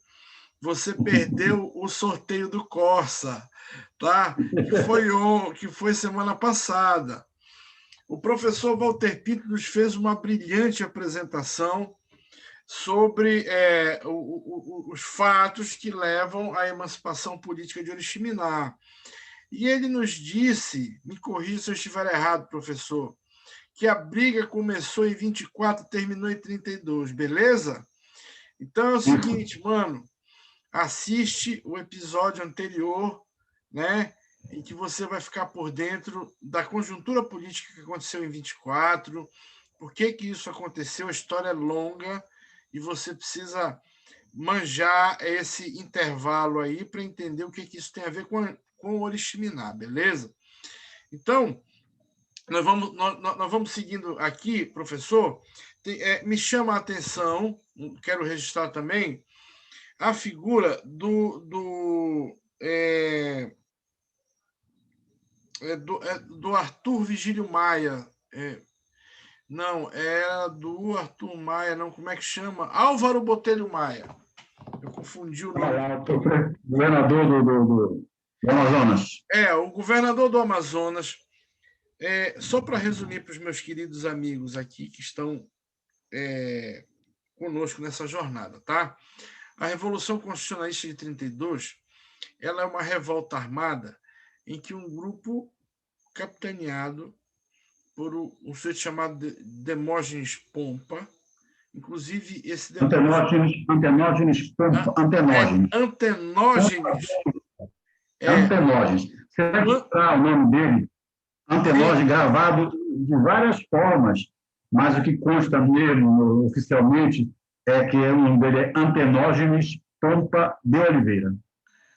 você perdeu o sorteio do Corsa, tá? Que foi semana passada. O professor Walter Pinto nos fez uma brilhante apresentação sobre os fatos que levam à emancipação política de Oriximiná. E ele nos disse, me corrija se eu estiver errado, professor, que a briga começou em 24 e terminou em 32, beleza? Então é o seguinte, mano, assiste o episódio anterior, né, em que você vai ficar por dentro da conjuntura política que aconteceu em 24, por que isso aconteceu, a história é longa, e você precisa manjar esse intervalo aí para entender o que isso tem a ver com o Oriximiná, beleza? Então, nós vamos seguindo aqui, professor. Me chama a atenção, quero registrar também, a figura do Arthur Vigílio Maia. Não, era do Arthur Maia, não, como é que chama? Álvaro Botelho Maia. Eu confundi o nome. Governador do Amazonas. O governador do Amazonas. Só para resumir para os meus queridos amigos aqui que estão conosco nessa jornada, tá? A Revolução Constitucionalista de 32, ela é uma revolta armada em que um grupo capitaneado por um sujeito chamado Demógenes Pompa, inclusive esse Antenógenes Pompa. Antenógenes. Antenógenes. Você vai mostrar o nome dele? Antenógenes, gravado de várias formas, mas o que consta mesmo, oficialmente, é que o nome dele é Antenógenes Pompa de Oliveira.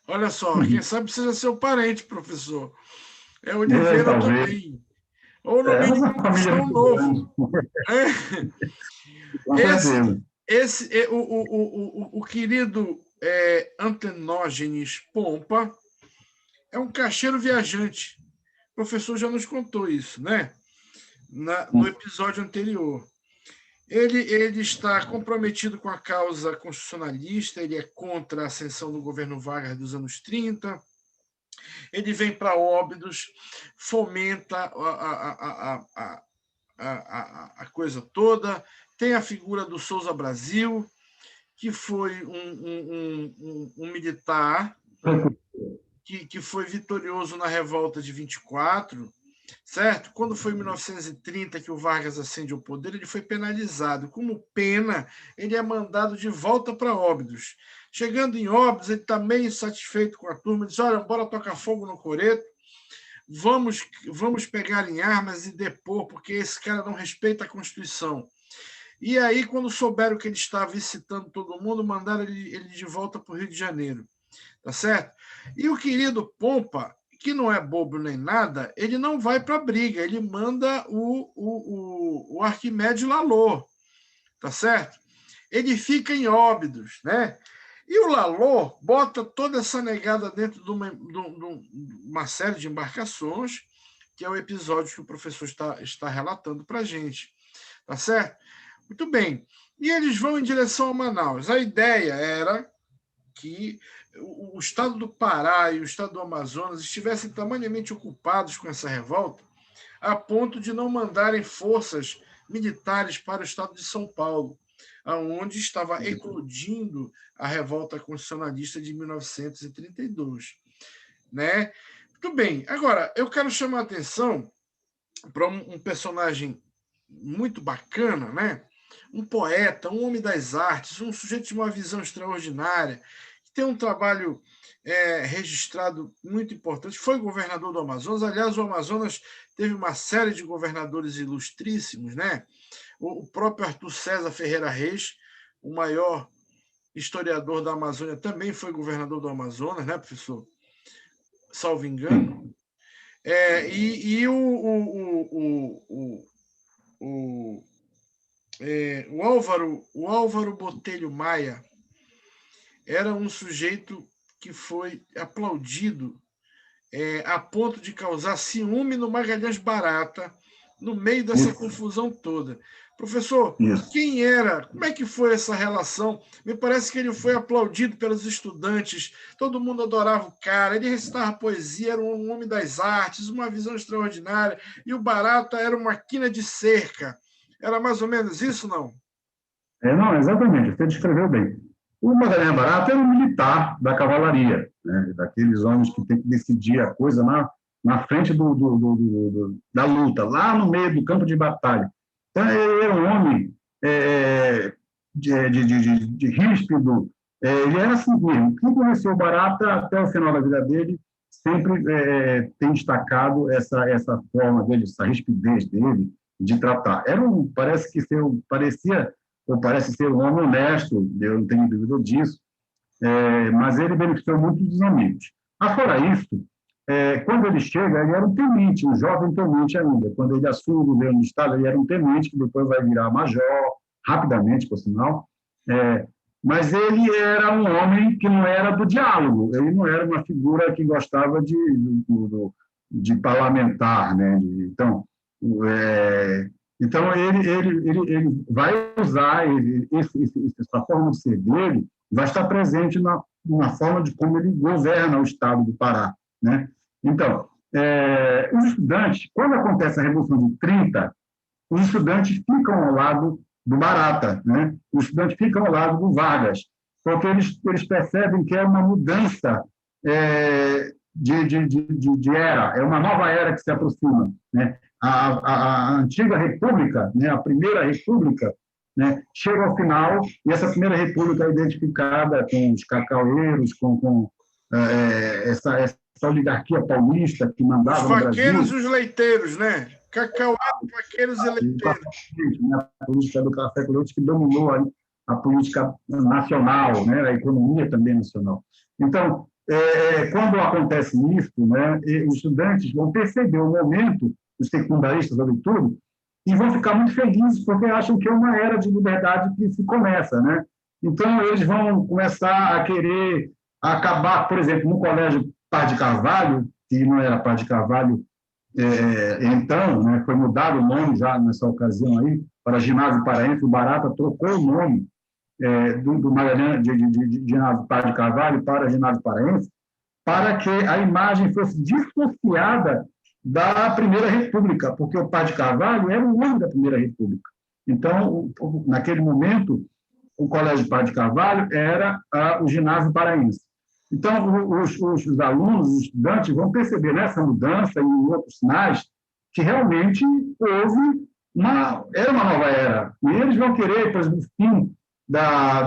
Olha só, quem sabe precisa ser o parente, professor. É Oliveira também. Ou no mínimo um cristão novo. O querido Antenógenes Pompa é um caixeiro viajante. O professor já nos contou isso, né? No episódio anterior. Ele está comprometido com a causa constitucionalista, ele é contra a ascensão do governo Vargas dos anos 30, ele vem para Óbidos, fomenta a coisa toda, tem a figura do Souza Brasil, que foi um militar que foi vitorioso na revolta de 24, certo? Quando foi em 1930 que o Vargas ascende ao poder, ele foi penalizado. Como pena, ele é mandado de volta para Óbidos. Chegando em Óbidos, ele está meio insatisfeito com a turma, diz, olha, bora tocar fogo no coreto, vamos pegar em armas e depor, porque esse cara não respeita a Constituição. E aí, quando souberam que ele estava visitando todo mundo, mandaram ele de volta para o Rio de Janeiro. Tá certo? E o querido Pompa, que não é bobo nem nada, ele não vai para a briga, ele manda o Arquimedes Lalor, tá certo? Ele fica em Óbidos, né? E o Lalor bota toda essa negada dentro de uma série de embarcações, que é o episódio que o professor está relatando para a gente, tá certo? Muito bem. E eles vão em direção a Manaus. A ideia era que o estado do Pará e o estado do Amazonas estivessem tamanhamente ocupados com essa revolta a ponto de não mandarem forças militares para o estado de São Paulo, onde estava eclodindo a revolta constitucionalista de 1932. Né? Muito bem. Agora, eu quero chamar a atenção para um personagem muito bacana, né? Um poeta, um homem das artes, um sujeito de uma visão extraordinária, que tem um trabalho registrado muito importante, foi governador do Amazonas. Aliás, o Amazonas teve uma série de governadores ilustríssimos, né? O próprio Arthur César Ferreira Reis, o maior historiador da Amazônia, também foi governador do Amazonas, né, professor? Salvo engano. E o Álvaro Botelho Maia era um sujeito que foi aplaudido a ponto de causar ciúme no Magalhães Barata, no meio dessa confusão toda. Professor, quem era? Como é que foi essa relação? Me parece que ele foi aplaudido pelos estudantes, todo mundo adorava o cara, ele recitava poesia, era um homem das artes, uma visão extraordinária, e o Barata era uma quina de cerca. Era mais ou menos isso, não? Não, exatamente, você descreveu bem. O Magalhães Barata era um militar da cavalaria, né? Daqueles homens que tem que decidir a coisa na frente da luta, lá no meio do campo de batalha. Então, ele era um homem de ríspido, ele era assim mesmo. Quem conheceu o Barata até o final da vida dele sempre tem destacado essa forma dele, essa rispidez dele de tratar. Parece ser um homem honesto, eu não tenho dúvida disso, mas ele beneficiou muito dos amigos. Fora isso, quando ele chega, ele era um tenente, um jovem tenente ainda. Quando ele assume o governo do Estado, ele era um tenente, que depois vai virar major, rapidamente, por sinal. Mas ele era um homem que não era do diálogo, ele não era uma figura que gostava de parlamentar, né? Então, ele vai usar essa forma de ser dele, vai estar presente na forma de como ele governa o Estado do Pará, né? Então, os estudantes, quando acontece a Revolução de 30, os estudantes ficam ao lado do Barata, né? Os estudantes ficam ao lado do Vargas, porque eles percebem que é uma mudança de era, é uma nova era que se aproxima, né? A antiga república, né? A primeira república, né? Chega ao final, e essa primeira república é identificada com os cacaueiros, com essa oligarquia paulista que mandava no Brasil. Os vaqueiros e os leiteiros, né? Cacaueiros, vaqueiros e leiteiros. A política do café com leite que dominou a política nacional, né? A economia também nacional. Então, quando acontece isso, né? Os estudantes vão perceber o momento, os secundaristas, sobretudo, e vão ficar muito felizes porque acham que é uma era de liberdade que se começa, né? Então, eles vão começar a querer acabar, por exemplo, no Colégio Paz de Carvalho, que não era Paz de Carvalho então, né, foi mudado o nome já nessa ocasião aí, para Ginásio Paraense. O Barata trocou o nome do Magalhães, de Ginásio Paz de Carvalho para Ginásio Paraense, para que a imagem fosse dissociada da Primeira República, porque o Paz de Carvalho era o nome da Primeira República. Então, naquele momento, o Colégio Paz de Carvalho era o Ginásio Paraense. Então, os alunos, os estudantes vão perceber nessa mudança e em outros sinais que realmente era uma nova era. E eles vão querer, por exemplo, o fim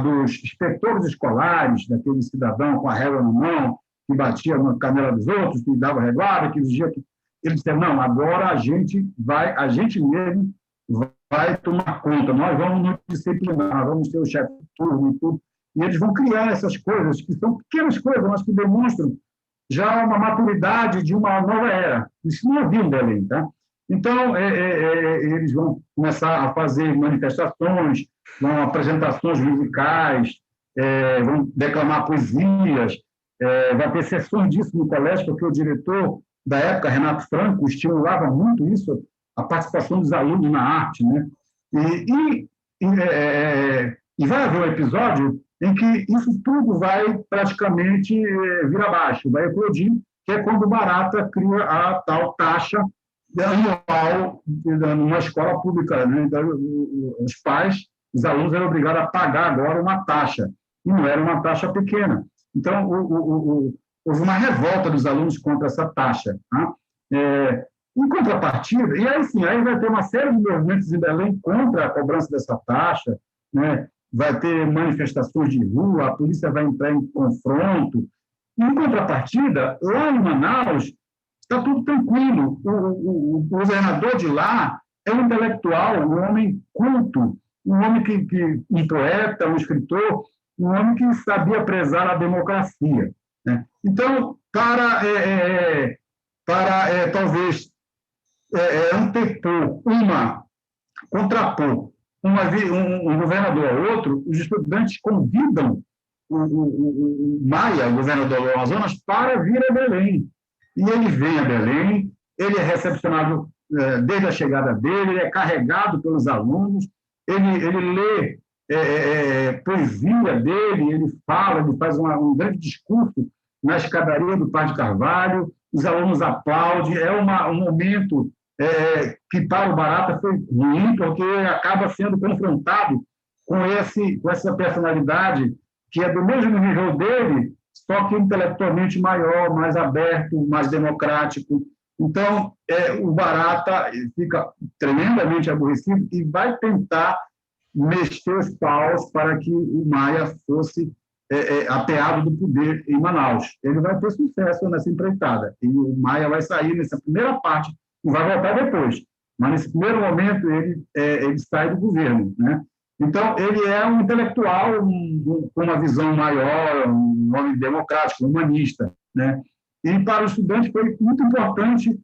dos inspetores escolares, daquele cidadão com a régua na mão, que batia na canela dos outros, que dava reguada, que exigia que... Eles disseram, não, agora a gente mesmo vai tomar conta, nós vamos nos disciplinar, vamos ter o chefe de turno e tudo. E eles vão criar essas coisas, que são pequenas coisas, mas que demonstram já uma maturidade de uma nova era. Isso não havia em Belém, tá? Então, eles vão começar a fazer manifestações, apresentações musicais, vão declamar poesias, vai ter sessões disso no colégio, porque o diretor da época, Renato Franco, estimulava muito isso, a participação dos alunos na arte, né? E vai haver um episódio em que isso tudo vai praticamente vir abaixo, vai eclodir, que é quando o Barata cria a tal taxa anual numa escola pública, né? Então, os pais, os alunos eram obrigados a pagar agora uma taxa, e não era uma taxa pequena. Então, houve uma revolta dos alunos contra essa taxa. Tá? Em contrapartida, e aí sim, aí vai ter uma série de movimentos em Belém contra a cobrança dessa taxa, né? Vai ter manifestações de rua, a polícia vai entrar em confronto. Em contrapartida, lá em Manaus, está tudo tranquilo. O governador de lá é um intelectual, um homem culto, um homem um poeta, um escritor, um homem que sabia prezar a democracia. Né? Então, talvez contrapor um governador ao outro, os estudantes convidam o Maia, o governador do Amazonas, para vir a Belém. E ele vem a Belém, ele é recepcionado desde a chegada dele, ele é carregado pelos alunos, ele lê poesia dele, ele fala, ele faz um grande discurso na escadaria do Parque Carvalho, os alunos aplaudem, é um momento que para o Barata foi ruim, porque acaba sendo confrontado com essa personalidade que é do mesmo nível dele, só que intelectualmente maior, mais aberto, mais democrático. Então, o Barata fica tremendamente aborrecido e vai tentar mexer os paus para que o Maia fosse apeado do poder em Manaus. Ele vai ter sucesso nessa empreitada, e o Maia vai sair nessa primeira parte, e vai voltar depois. Mas, nesse primeiro momento, ele sai do governo, né? Então, ele é um intelectual com uma visão maior, um homem democrático, humanista, né? E para o estudante foi muito importante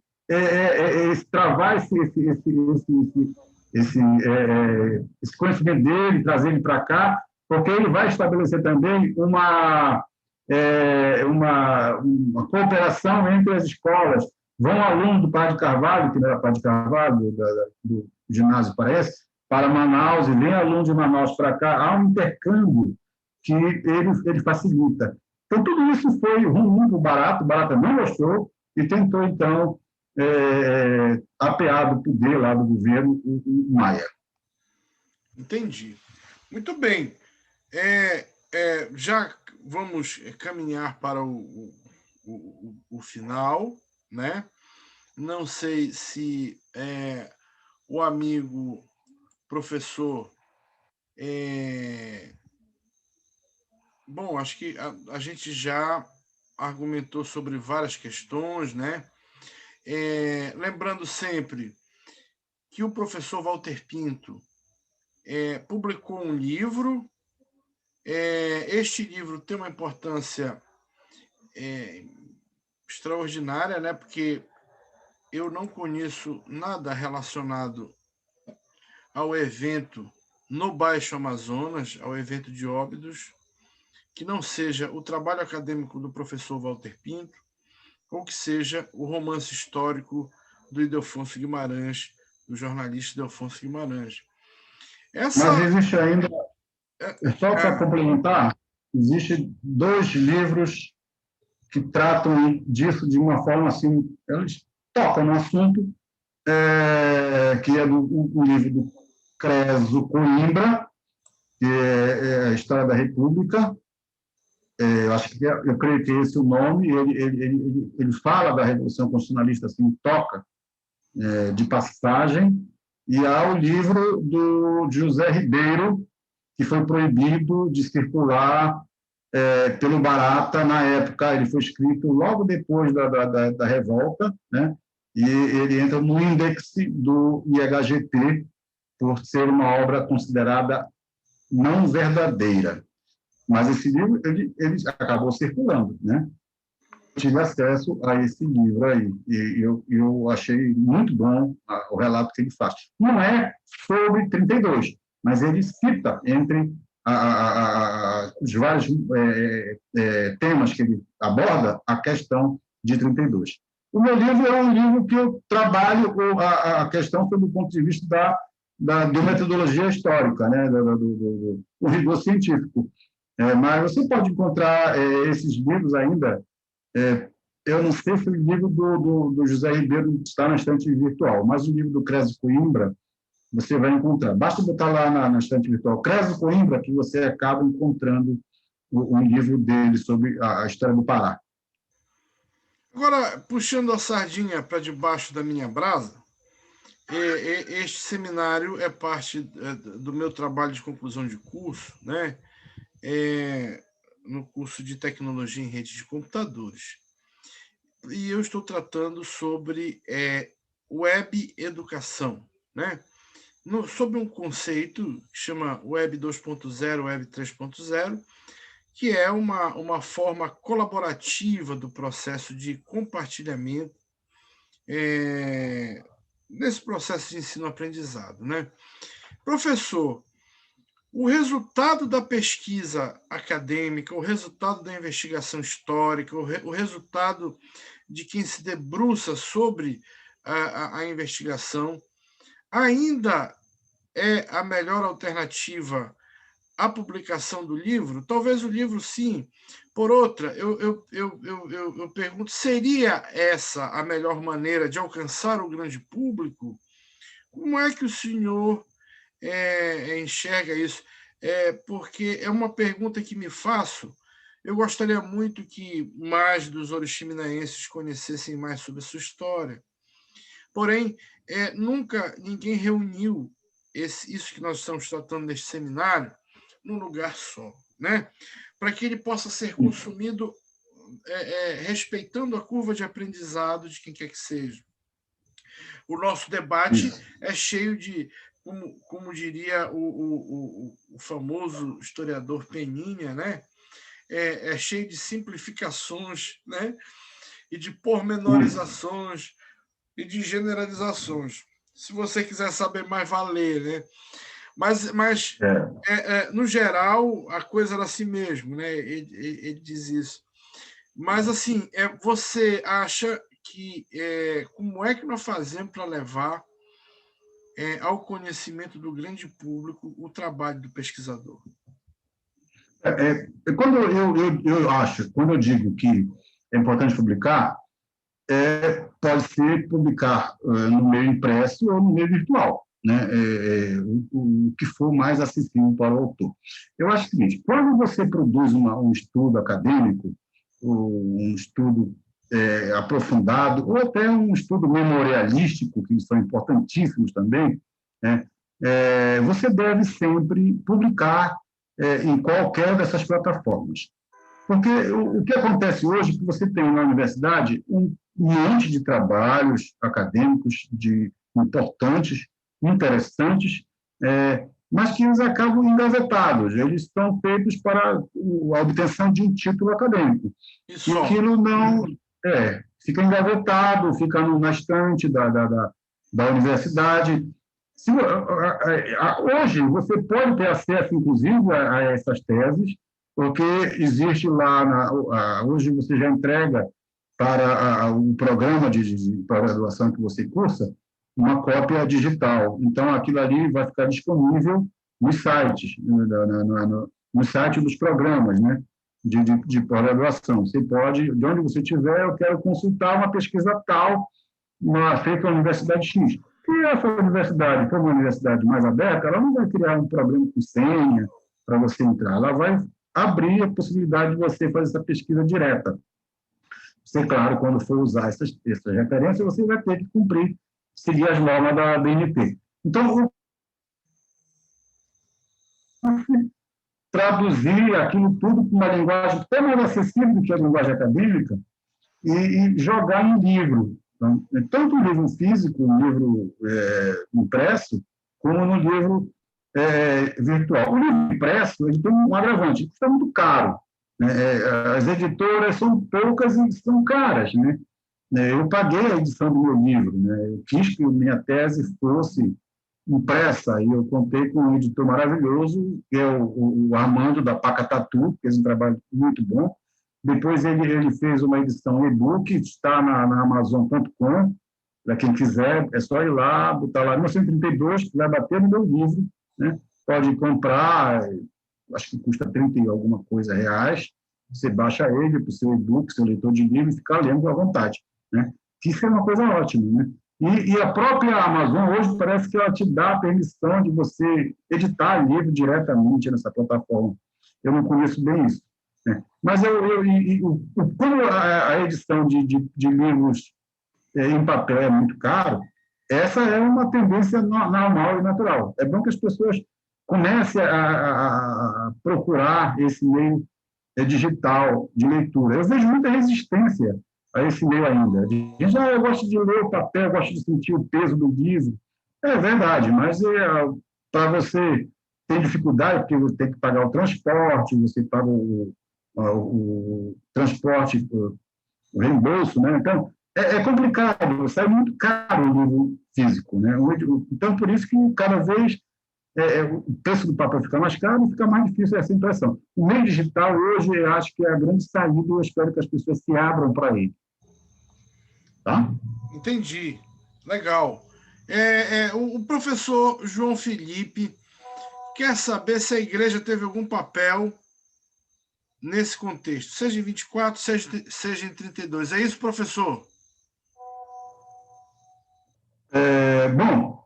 travar esse conhecimento dele, trazer ele para cá, porque ele vai estabelecer também uma cooperação entre as escolas. Vão alunos do Padre Carvalho, que não era Padre Carvalho, do ginásio, parece, para Manaus, e vem aluno de Manaus para cá, há um intercâmbio que ele facilita. Então, tudo isso foi ruim para o Barata não gostou e tentou, então, apear do poder lá do governo, o Maia. Entendi. Muito bem. Já vamos caminhar para o final, né? Não sei se o amigo professor... Bom, acho que a gente já argumentou sobre várias questões, né? Lembrando sempre que o professor Walter Pinto publicou um livro. Este livro tem uma importância extraordinária, né? Porque eu não conheço nada relacionado ao evento no Baixo Amazonas, ao evento de Óbidos, que não seja o trabalho acadêmico do professor Walter Pinto, ou que seja o romance histórico do Ildefonso Guimarães, do jornalista Ildefonso Guimarães. Mas existe ainda, só para complementar, existem 2 livros que tratam disso de uma forma assim, eles tocam no assunto, que é o livro do Creso Coimbra, que é a História da República. Eu creio que esse é o nome. Ele fala da Revolução Constitucionalista, assim, toca de passagem. E há o livro do José Ribeiro, que foi proibido de circular pelo Barata na época. Ele foi escrito logo depois da revolta, né? E ele entra no índice do IHGT por ser uma obra considerada não verdadeira. Mas esse livro ele acabou circulando, né? Tive acesso a esse livro aí, e eu achei muito bom o relato que ele faz. Não é sobre 32, mas ele cita, entre os vários temas que ele aborda, a questão de 32. O meu livro é um livro que eu trabalho a questão sob o ponto de vista da metodologia histórica, né? do rigor científico. Mas você pode encontrar esses livros ainda Eu não sei se o livro do José Ribeiro está na estante virtual, mas o livro do Creso Coimbra você vai encontrar. Basta botar lá na estante virtual Creso Coimbra que você acaba encontrando o livro dele sobre a história do Pará. Agora, puxando a sardinha para debaixo da minha brasa, este seminário é parte do meu trabalho de conclusão de curso, né? No curso de Tecnologia em Rede de Computadores. E eu estou tratando sobre web educação, né? Sobre um conceito que chama Web 2.0, Web 3.0, que é uma forma colaborativa do processo de compartilhamento nesse processo de ensino-aprendizado, né? Professor, o resultado da pesquisa acadêmica, o resultado da investigação histórica, o resultado de quem se debruça sobre a investigação, ainda é a melhor alternativa à publicação do livro? Talvez o livro, sim. Por outra, eu pergunto, seria essa a melhor maneira de alcançar o grande público? Como é que o senhor enxerga isso? Porque é uma pergunta que me faço. Eu gostaria muito que mais dos oriximineenses conhecessem mais sobre a sua história. Porém, nunca ninguém reuniu isso que nós estamos tratando neste seminário num lugar só, né? Para que ele possa ser consumido respeitando a curva de aprendizado de quem quer que seja. O nosso debate é cheio de, como diria o famoso historiador Peninha, né? É cheio de simplificações, né? E de pormenorizações e de generalizações. Se você quiser saber mais, vai ler, né? Mas no geral, a coisa era assim mesmo, né? Ele diz isso. Mas, assim, você acha que... como é que nós fazemos para levar ao conhecimento do grande público o trabalho do pesquisador? Quando eu acho, quando eu digo que é importante publicar, pode ser publicar no meio impresso ou no meio virtual, né? O que for mais acessível para o autor. Eu acho o seguinte, quando você produz um estudo acadêmico, um estudo aprofundado, ou até um estudo memorialístico, que são importantíssimos também, né? Você deve sempre publicar em qualquer dessas plataformas. Porque o que acontece hoje é que você tem na universidade um monte de trabalhos acadêmicos importantes, interessantes, mas que eles acabam engavetados. Eles estão feitos para a obtenção de um título acadêmico. E aquilo não fica engavetado, fica na estante da universidade. Hoje, você pode ter acesso, inclusive, a essas teses, porque existe lá, hoje você já entrega para o programa de pós-graduação que você cursa uma cópia digital. Então, aquilo ali vai ficar disponível nos sites, no site dos programas, né, de pós-graduação. Você pode, de onde você estiver, eu quero consultar uma pesquisa tal, feita na Universidade X. E essa universidade, como uma universidade mais aberta, ela não vai criar um problema com senha para você entrar, ela vai abrir a possibilidade de você fazer essa pesquisa direta. Você, claro, quando for usar essas referências, você vai ter que seguir as normas da BNT. Então, traduzir aquilo tudo com uma linguagem até mais acessível do que a linguagem acadêmica e jogar em livro. Então, tanto no livro físico, no livro impresso, como no livro virtual. O livro impresso ele tem um agravante, custa muito caro. Né? As editoras são poucas e são caras. Né? Eu paguei a edição do meu livro. Né? Eu quis que minha tese fosse impressa e eu contei com um editor maravilhoso, que é o Armando, da Pacatatu, que fez um trabalho muito bom. Depois ele fez uma edição e-book, está na Amazon.com, para quem quiser, é só ir lá, botar lá 1932, que vai bater no meu livro, né? Pode comprar, acho que custa 30 e alguma coisa reais, você baixa ele para o seu e-book, seu leitor de livro, e fica lendo à vontade, né? Isso é uma coisa ótima, né? E a própria Amazon, hoje, parece que ela te dá a permissão de você editar livro diretamente nessa plataforma. Eu não conheço bem isso, né? Mas como a edição de livros em papel é muito caro, essa é uma tendência normal e natural. É bom que as pessoas comecem a procurar esse meio digital de leitura. Eu vejo muita resistência a esse meio ainda. Eu gosto de ler o papel, eu gosto de sentir o peso do livro. É verdade, mas para você ter dificuldade, porque você tem que pagar o transporte, você paga o transporte, o reembolso, né? Então, é complicado, sai muito caro o livro físico, né? Então, por isso que cada vez o preço do papel fica mais caro e fica mais difícil essa impressão. O meio digital, hoje, eu acho que é a grande saída e eu espero que as pessoas se abram para ele. Tá? Entendi. Legal. O professor João Felipe quer saber se a igreja teve algum papel nesse contexto, seja em 24, seja em 32. É isso, professor? Bom,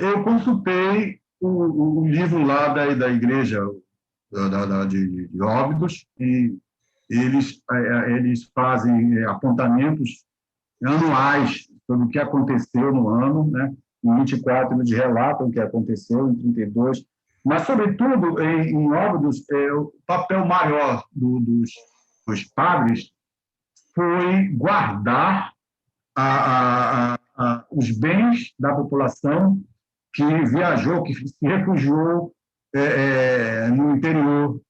eu consultei o livro lá da igreja de Óbidos e eles fazem apontamentos anuais sobre o que aconteceu no ano, né? Em 24 eles relatam o que aconteceu, em 32, mas, sobretudo, em Óbidos, o papel maior dos padres foi guardar os bens da população que viajou, que se refugiou no interior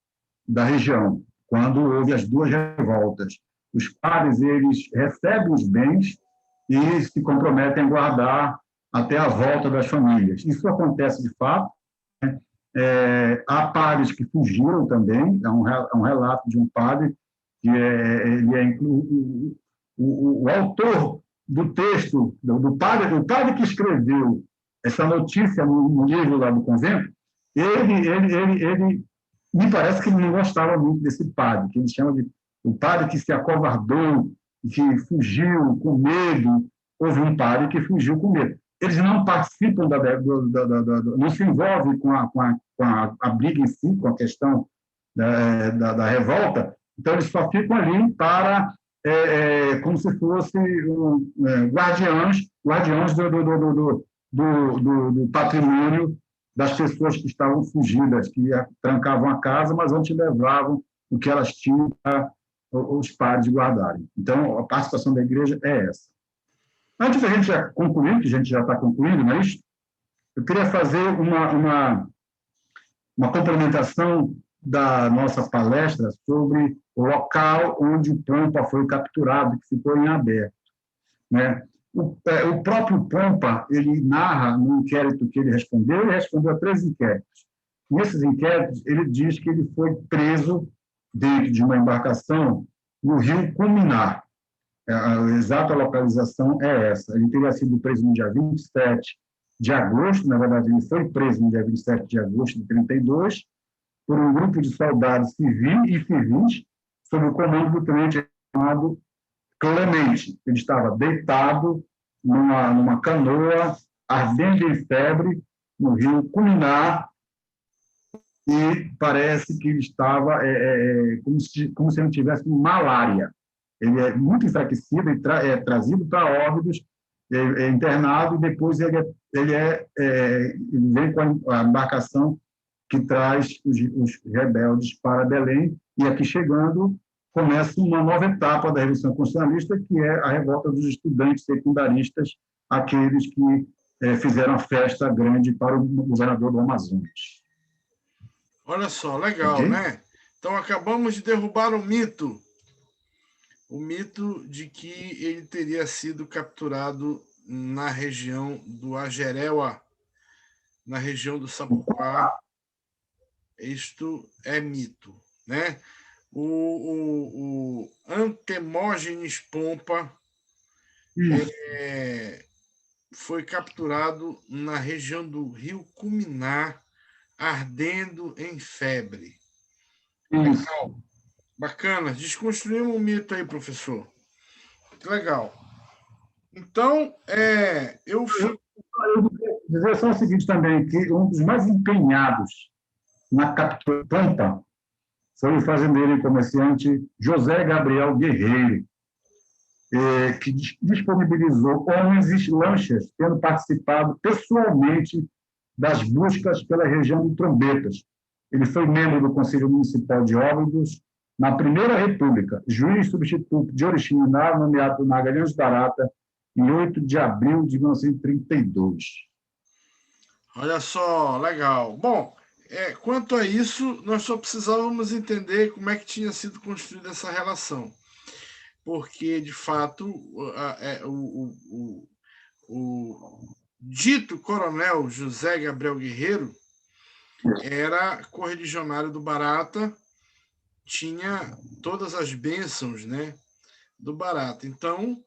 da região, quando houve as duas revoltas. Os padres, eles recebem os bens e se comprometem a guardar até a volta das famílias. Isso acontece de fato. Há padres que fugiram também. É um relato de um padre que o autor do texto, do padre, o padre que escreveu essa notícia no livro lá do convento, ele me parece que ele não gostava muito desse padre, que ele chama de o padre que se acovardou, que fugiu com medo. Houve um padre que fugiu com medo. Eles não participam não se envolvem com a briga em si, com a questão da revolta, então eles só ficam ali para como se fossem guardiães do patrimônio das pessoas que estavam fugidas, que trancavam a casa, mas antes levavam o que elas tinham para os padres guardarem. Então, a participação da igreja é essa. Antes da gente já concluir, que a gente já está concluindo, não é isso? Eu queria fazer uma complementação da nossa palestra sobre o local onde o Pompa foi capturado, que ficou em aberto, né? O próprio Pompa, ele narra no inquérito que ele respondeu a 3 inquéritos. Nesses inquéritos, ele diz que ele foi preso dentro de uma embarcação no rio Cuminá. A exata localização é essa. Ele teria sido preso no dia 27 de agosto, na verdade, ele foi preso no dia 27 de agosto de 32, por um grupo de soldados civis e civis, sob o comando do tenente chamado Clemente. Ele estava deitado numa canoa, ardendo em febre, no rio Cuminá, e parece que ele estava como se ele tivesse malária. Ele é muito enfraquecido, é trazido para Óbidos, internado, e depois ele vem com a embarcação que traz os rebeldes para Belém, e aqui chegando começa uma nova etapa da Revolução Constitucionalista, que é a revolta dos estudantes secundaristas, aqueles que fizeram a festa grande para o governador do Amazonas. Olha só, legal, okay? Né? Então, acabamos de derrubar o mito de que ele teria sido capturado na região do Ajereua, na região do Sapuquá. Isto é mito, né? O Antemógenes Pompa foi capturado na região do rio Cuminá, ardendo em febre. Legal. Bacana. Desconstruímos um mito aí, professor. Que legal. Então, eu fico... Eu vou dizer só o seguinte também, que um dos mais empenhados na captura Pampa foi o fazendeiro e comerciante José Gabriel Guerreiro, que disponibilizou homens e lanchas, tendo participado pessoalmente das buscas pela região de Trombetas. Ele foi membro do Conselho Municipal de Óbidos na Primeira República, juiz substituto de Oriximiná, nomeado por Magalhães Barata, em 8 de abril de 1932. Olha só, legal. Bom, quanto a isso, nós só precisávamos entender como é que tinha sido construída essa relação. Porque, de fato, o dito coronel José Gabriel Guerreiro era correligionário do Barata, tinha todas as bênçãos, né, do Barata. Então,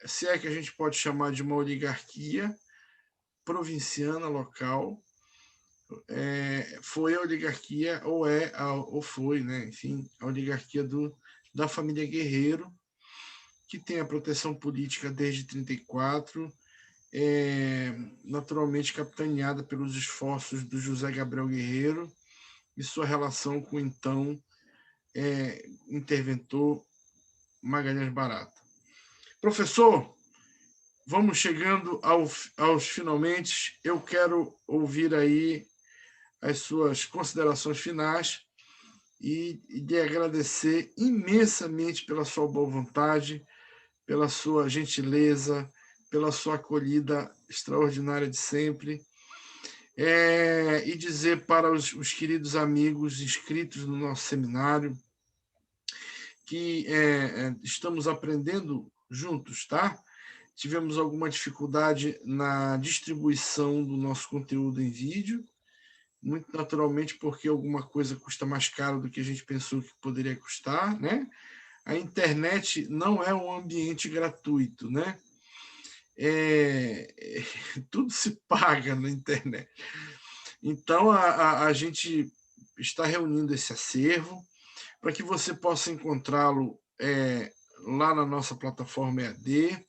se é que a gente pode chamar de uma oligarquia provinciana local, foi a oligarquia, ou foi, né, enfim, a oligarquia da família Guerreiro, que tem a proteção política desde 1934, naturalmente capitaneada pelos esforços do José Gabriel Guerreiro e sua relação com o então interventor Magalhães Barata. Professor, vamos chegando aos finalmente. Eu quero ouvir aí as suas considerações finais e lhe agradecer imensamente pela sua boa vontade, pela sua gentileza, pela sua acolhida extraordinária de sempre, e dizer para os queridos amigos inscritos no nosso seminário que estamos aprendendo juntos, tá? Tivemos alguma dificuldade na distribuição do nosso conteúdo em vídeo, muito naturalmente porque alguma coisa custa mais caro do que a gente pensou que poderia custar, né? A internet não é um ambiente gratuito, né? Tudo se paga na internet. Então, a gente está reunindo esse acervo para que você possa encontrá-lo lá na nossa plataforma EAD,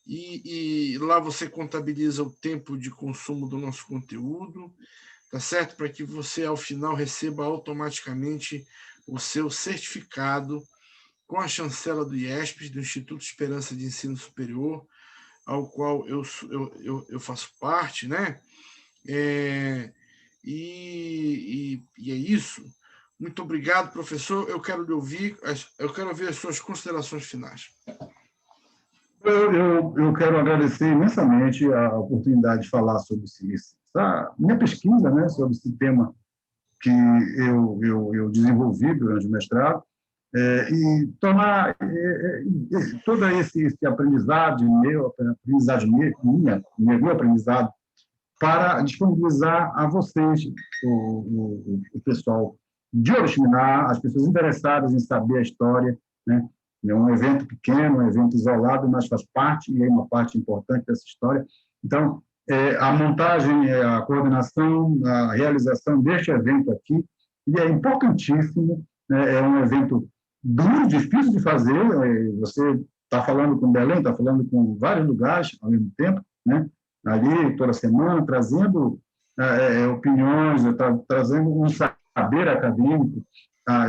e lá você contabiliza o tempo de consumo do nosso conteúdo, tá certo? Para que você, ao final, receba automaticamente o seu certificado com a chancela do IESP, do Instituto Esperança de Ensino Superior, ao qual eu faço parte, né? E é isso. Muito obrigado, professor. Eu quero lhe ouvir, eu quero ouvir as suas considerações finais. Eu quero agradecer imensamente a oportunidade de falar sobre essa minha pesquisa, né, sobre esse tema que eu desenvolvi durante o mestrado, e tomar todo esse aprendizado meu aprendizado, para disponibilizar a vocês, o pessoal de Oriximiná, as pessoas interessadas em saber a história, né? É um evento pequeno, um evento isolado, mas faz parte, e é uma parte importante dessa história. Então, a montagem, a coordenação, a realização deste evento aqui, ele é importantíssimo, né? É um evento duro, difícil de fazer, você está falando com Belém, está falando com vários lugares ao mesmo tempo, né? Ali, toda semana, trazendo opiniões, trazendo um saber acadêmico,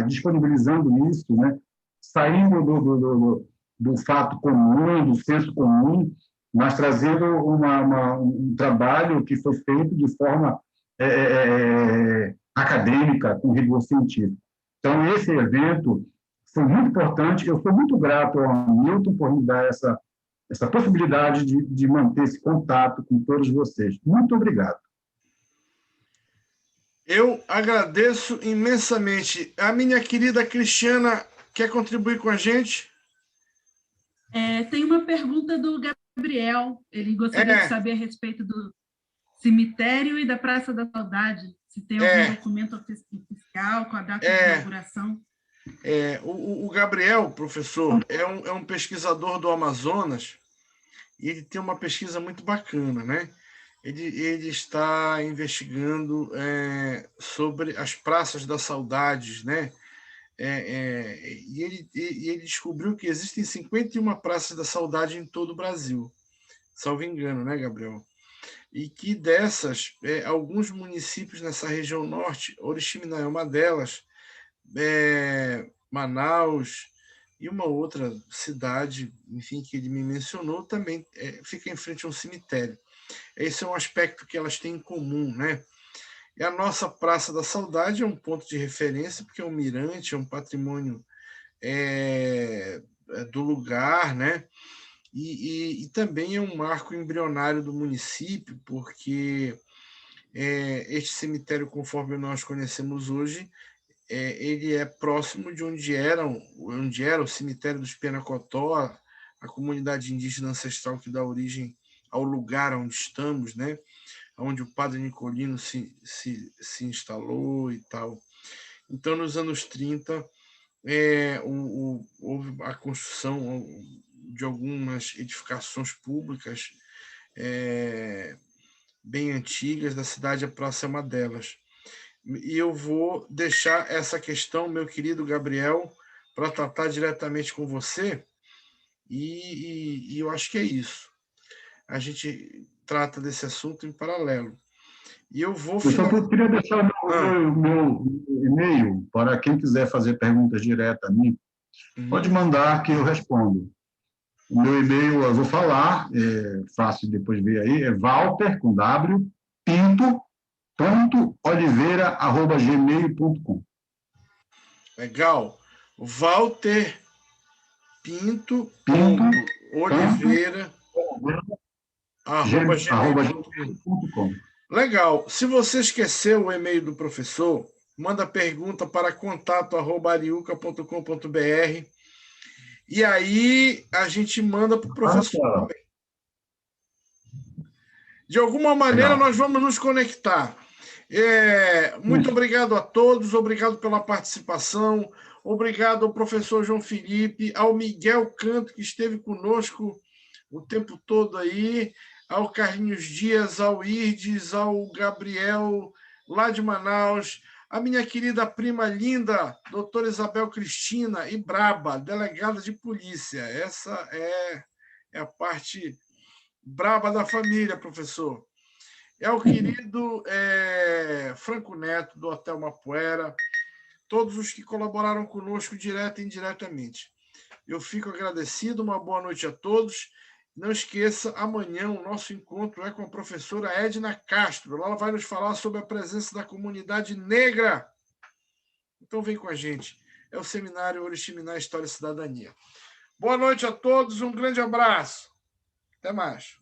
disponibilizando isso, né? Saindo do fato comum, do senso comum, mas trazendo um trabalho que foi feito de forma acadêmica, com rigor científico. Então, esse evento foi muito importante. Eu sou muito grato ao Milton por me dar essa possibilidade de manter esse contato com todos vocês. Muito obrigado. Eu agradeço imensamente. A minha querida Cristiana quer contribuir com a gente? Tem uma pergunta do Gabriel. Ele gostaria de saber a respeito do cemitério e da Praça da Saudade. Se tem algum documento oficial com a data de inauguração. O Gabriel, professor, é um pesquisador do Amazonas, e ele tem uma pesquisa muito bacana, né? ele está investigando sobre as praças das saudades, né? E ele descobriu que existem 51 praças da saudade em todo o Brasil, salvo engano, né, Gabriel? E que dessas, alguns municípios nessa região norte, Oriximiná é uma delas, Manaus e uma outra cidade, enfim, que ele me mencionou, também fica em frente a um cemitério. Esse é um aspecto que elas têm em comum, né? E a nossa Praça da Saudade é um ponto de referência, porque é um mirante, é um patrimônio do lugar, né? E também é um marco embrionário do município, porque este cemitério, conforme nós conhecemos hoje, ele é próximo de onde era o cemitério dos Penacotó, a comunidade indígena ancestral que dá origem ao lugar onde estamos, né? Onde o padre Nicolino se instalou e tal. Então, nos anos 30, houve a construção de algumas edificações públicas bem antigas da cidade, a praça é uma delas. E eu vou deixar essa questão, meu querido Gabriel, para tratar diretamente com você, e eu acho que é isso. A gente trata desse assunto em paralelo. E eu vou... Eu só queria deixar o meu e-mail para quem quiser fazer perguntas diretas a mim. Pode mandar que eu respondo. O meu e-mail, eu vou falar, é fácil depois ver aí, é Walter, com W, pinto.oliveira@gmail.com. Legal. Walter Pinto.Oliveira@gmail.com. Legal. Se você esqueceu o e-mail do professor, manda pergunta para contato@ariuca.com.br e aí a gente manda para o professor também. De alguma maneira, nós vamos nos conectar. Muito obrigado a todos, obrigado pela participação, obrigado ao professor João Felipe, ao Miguel Canto, que esteve conosco o tempo todo aí, ao Carlinhos Dias, ao Irdes, ao Gabriel, lá de Manaus, a minha querida prima linda, doutora Isabel Cristina, e braba, delegada de polícia. Essa é a parte braba da família, professor. É o querido Franco Neto, do Hotel Mapuera, todos os que colaboraram conosco direta e indiretamente. Eu fico agradecido, uma boa noite a todos. Não esqueça, amanhã o nosso encontro é com a professora Edna Castro. Ela vai nos falar sobre a presença da comunidade negra. Então vem com a gente. É o seminário Oriximiná História e Cidadania. Boa noite a todos, um grande abraço. Até mais.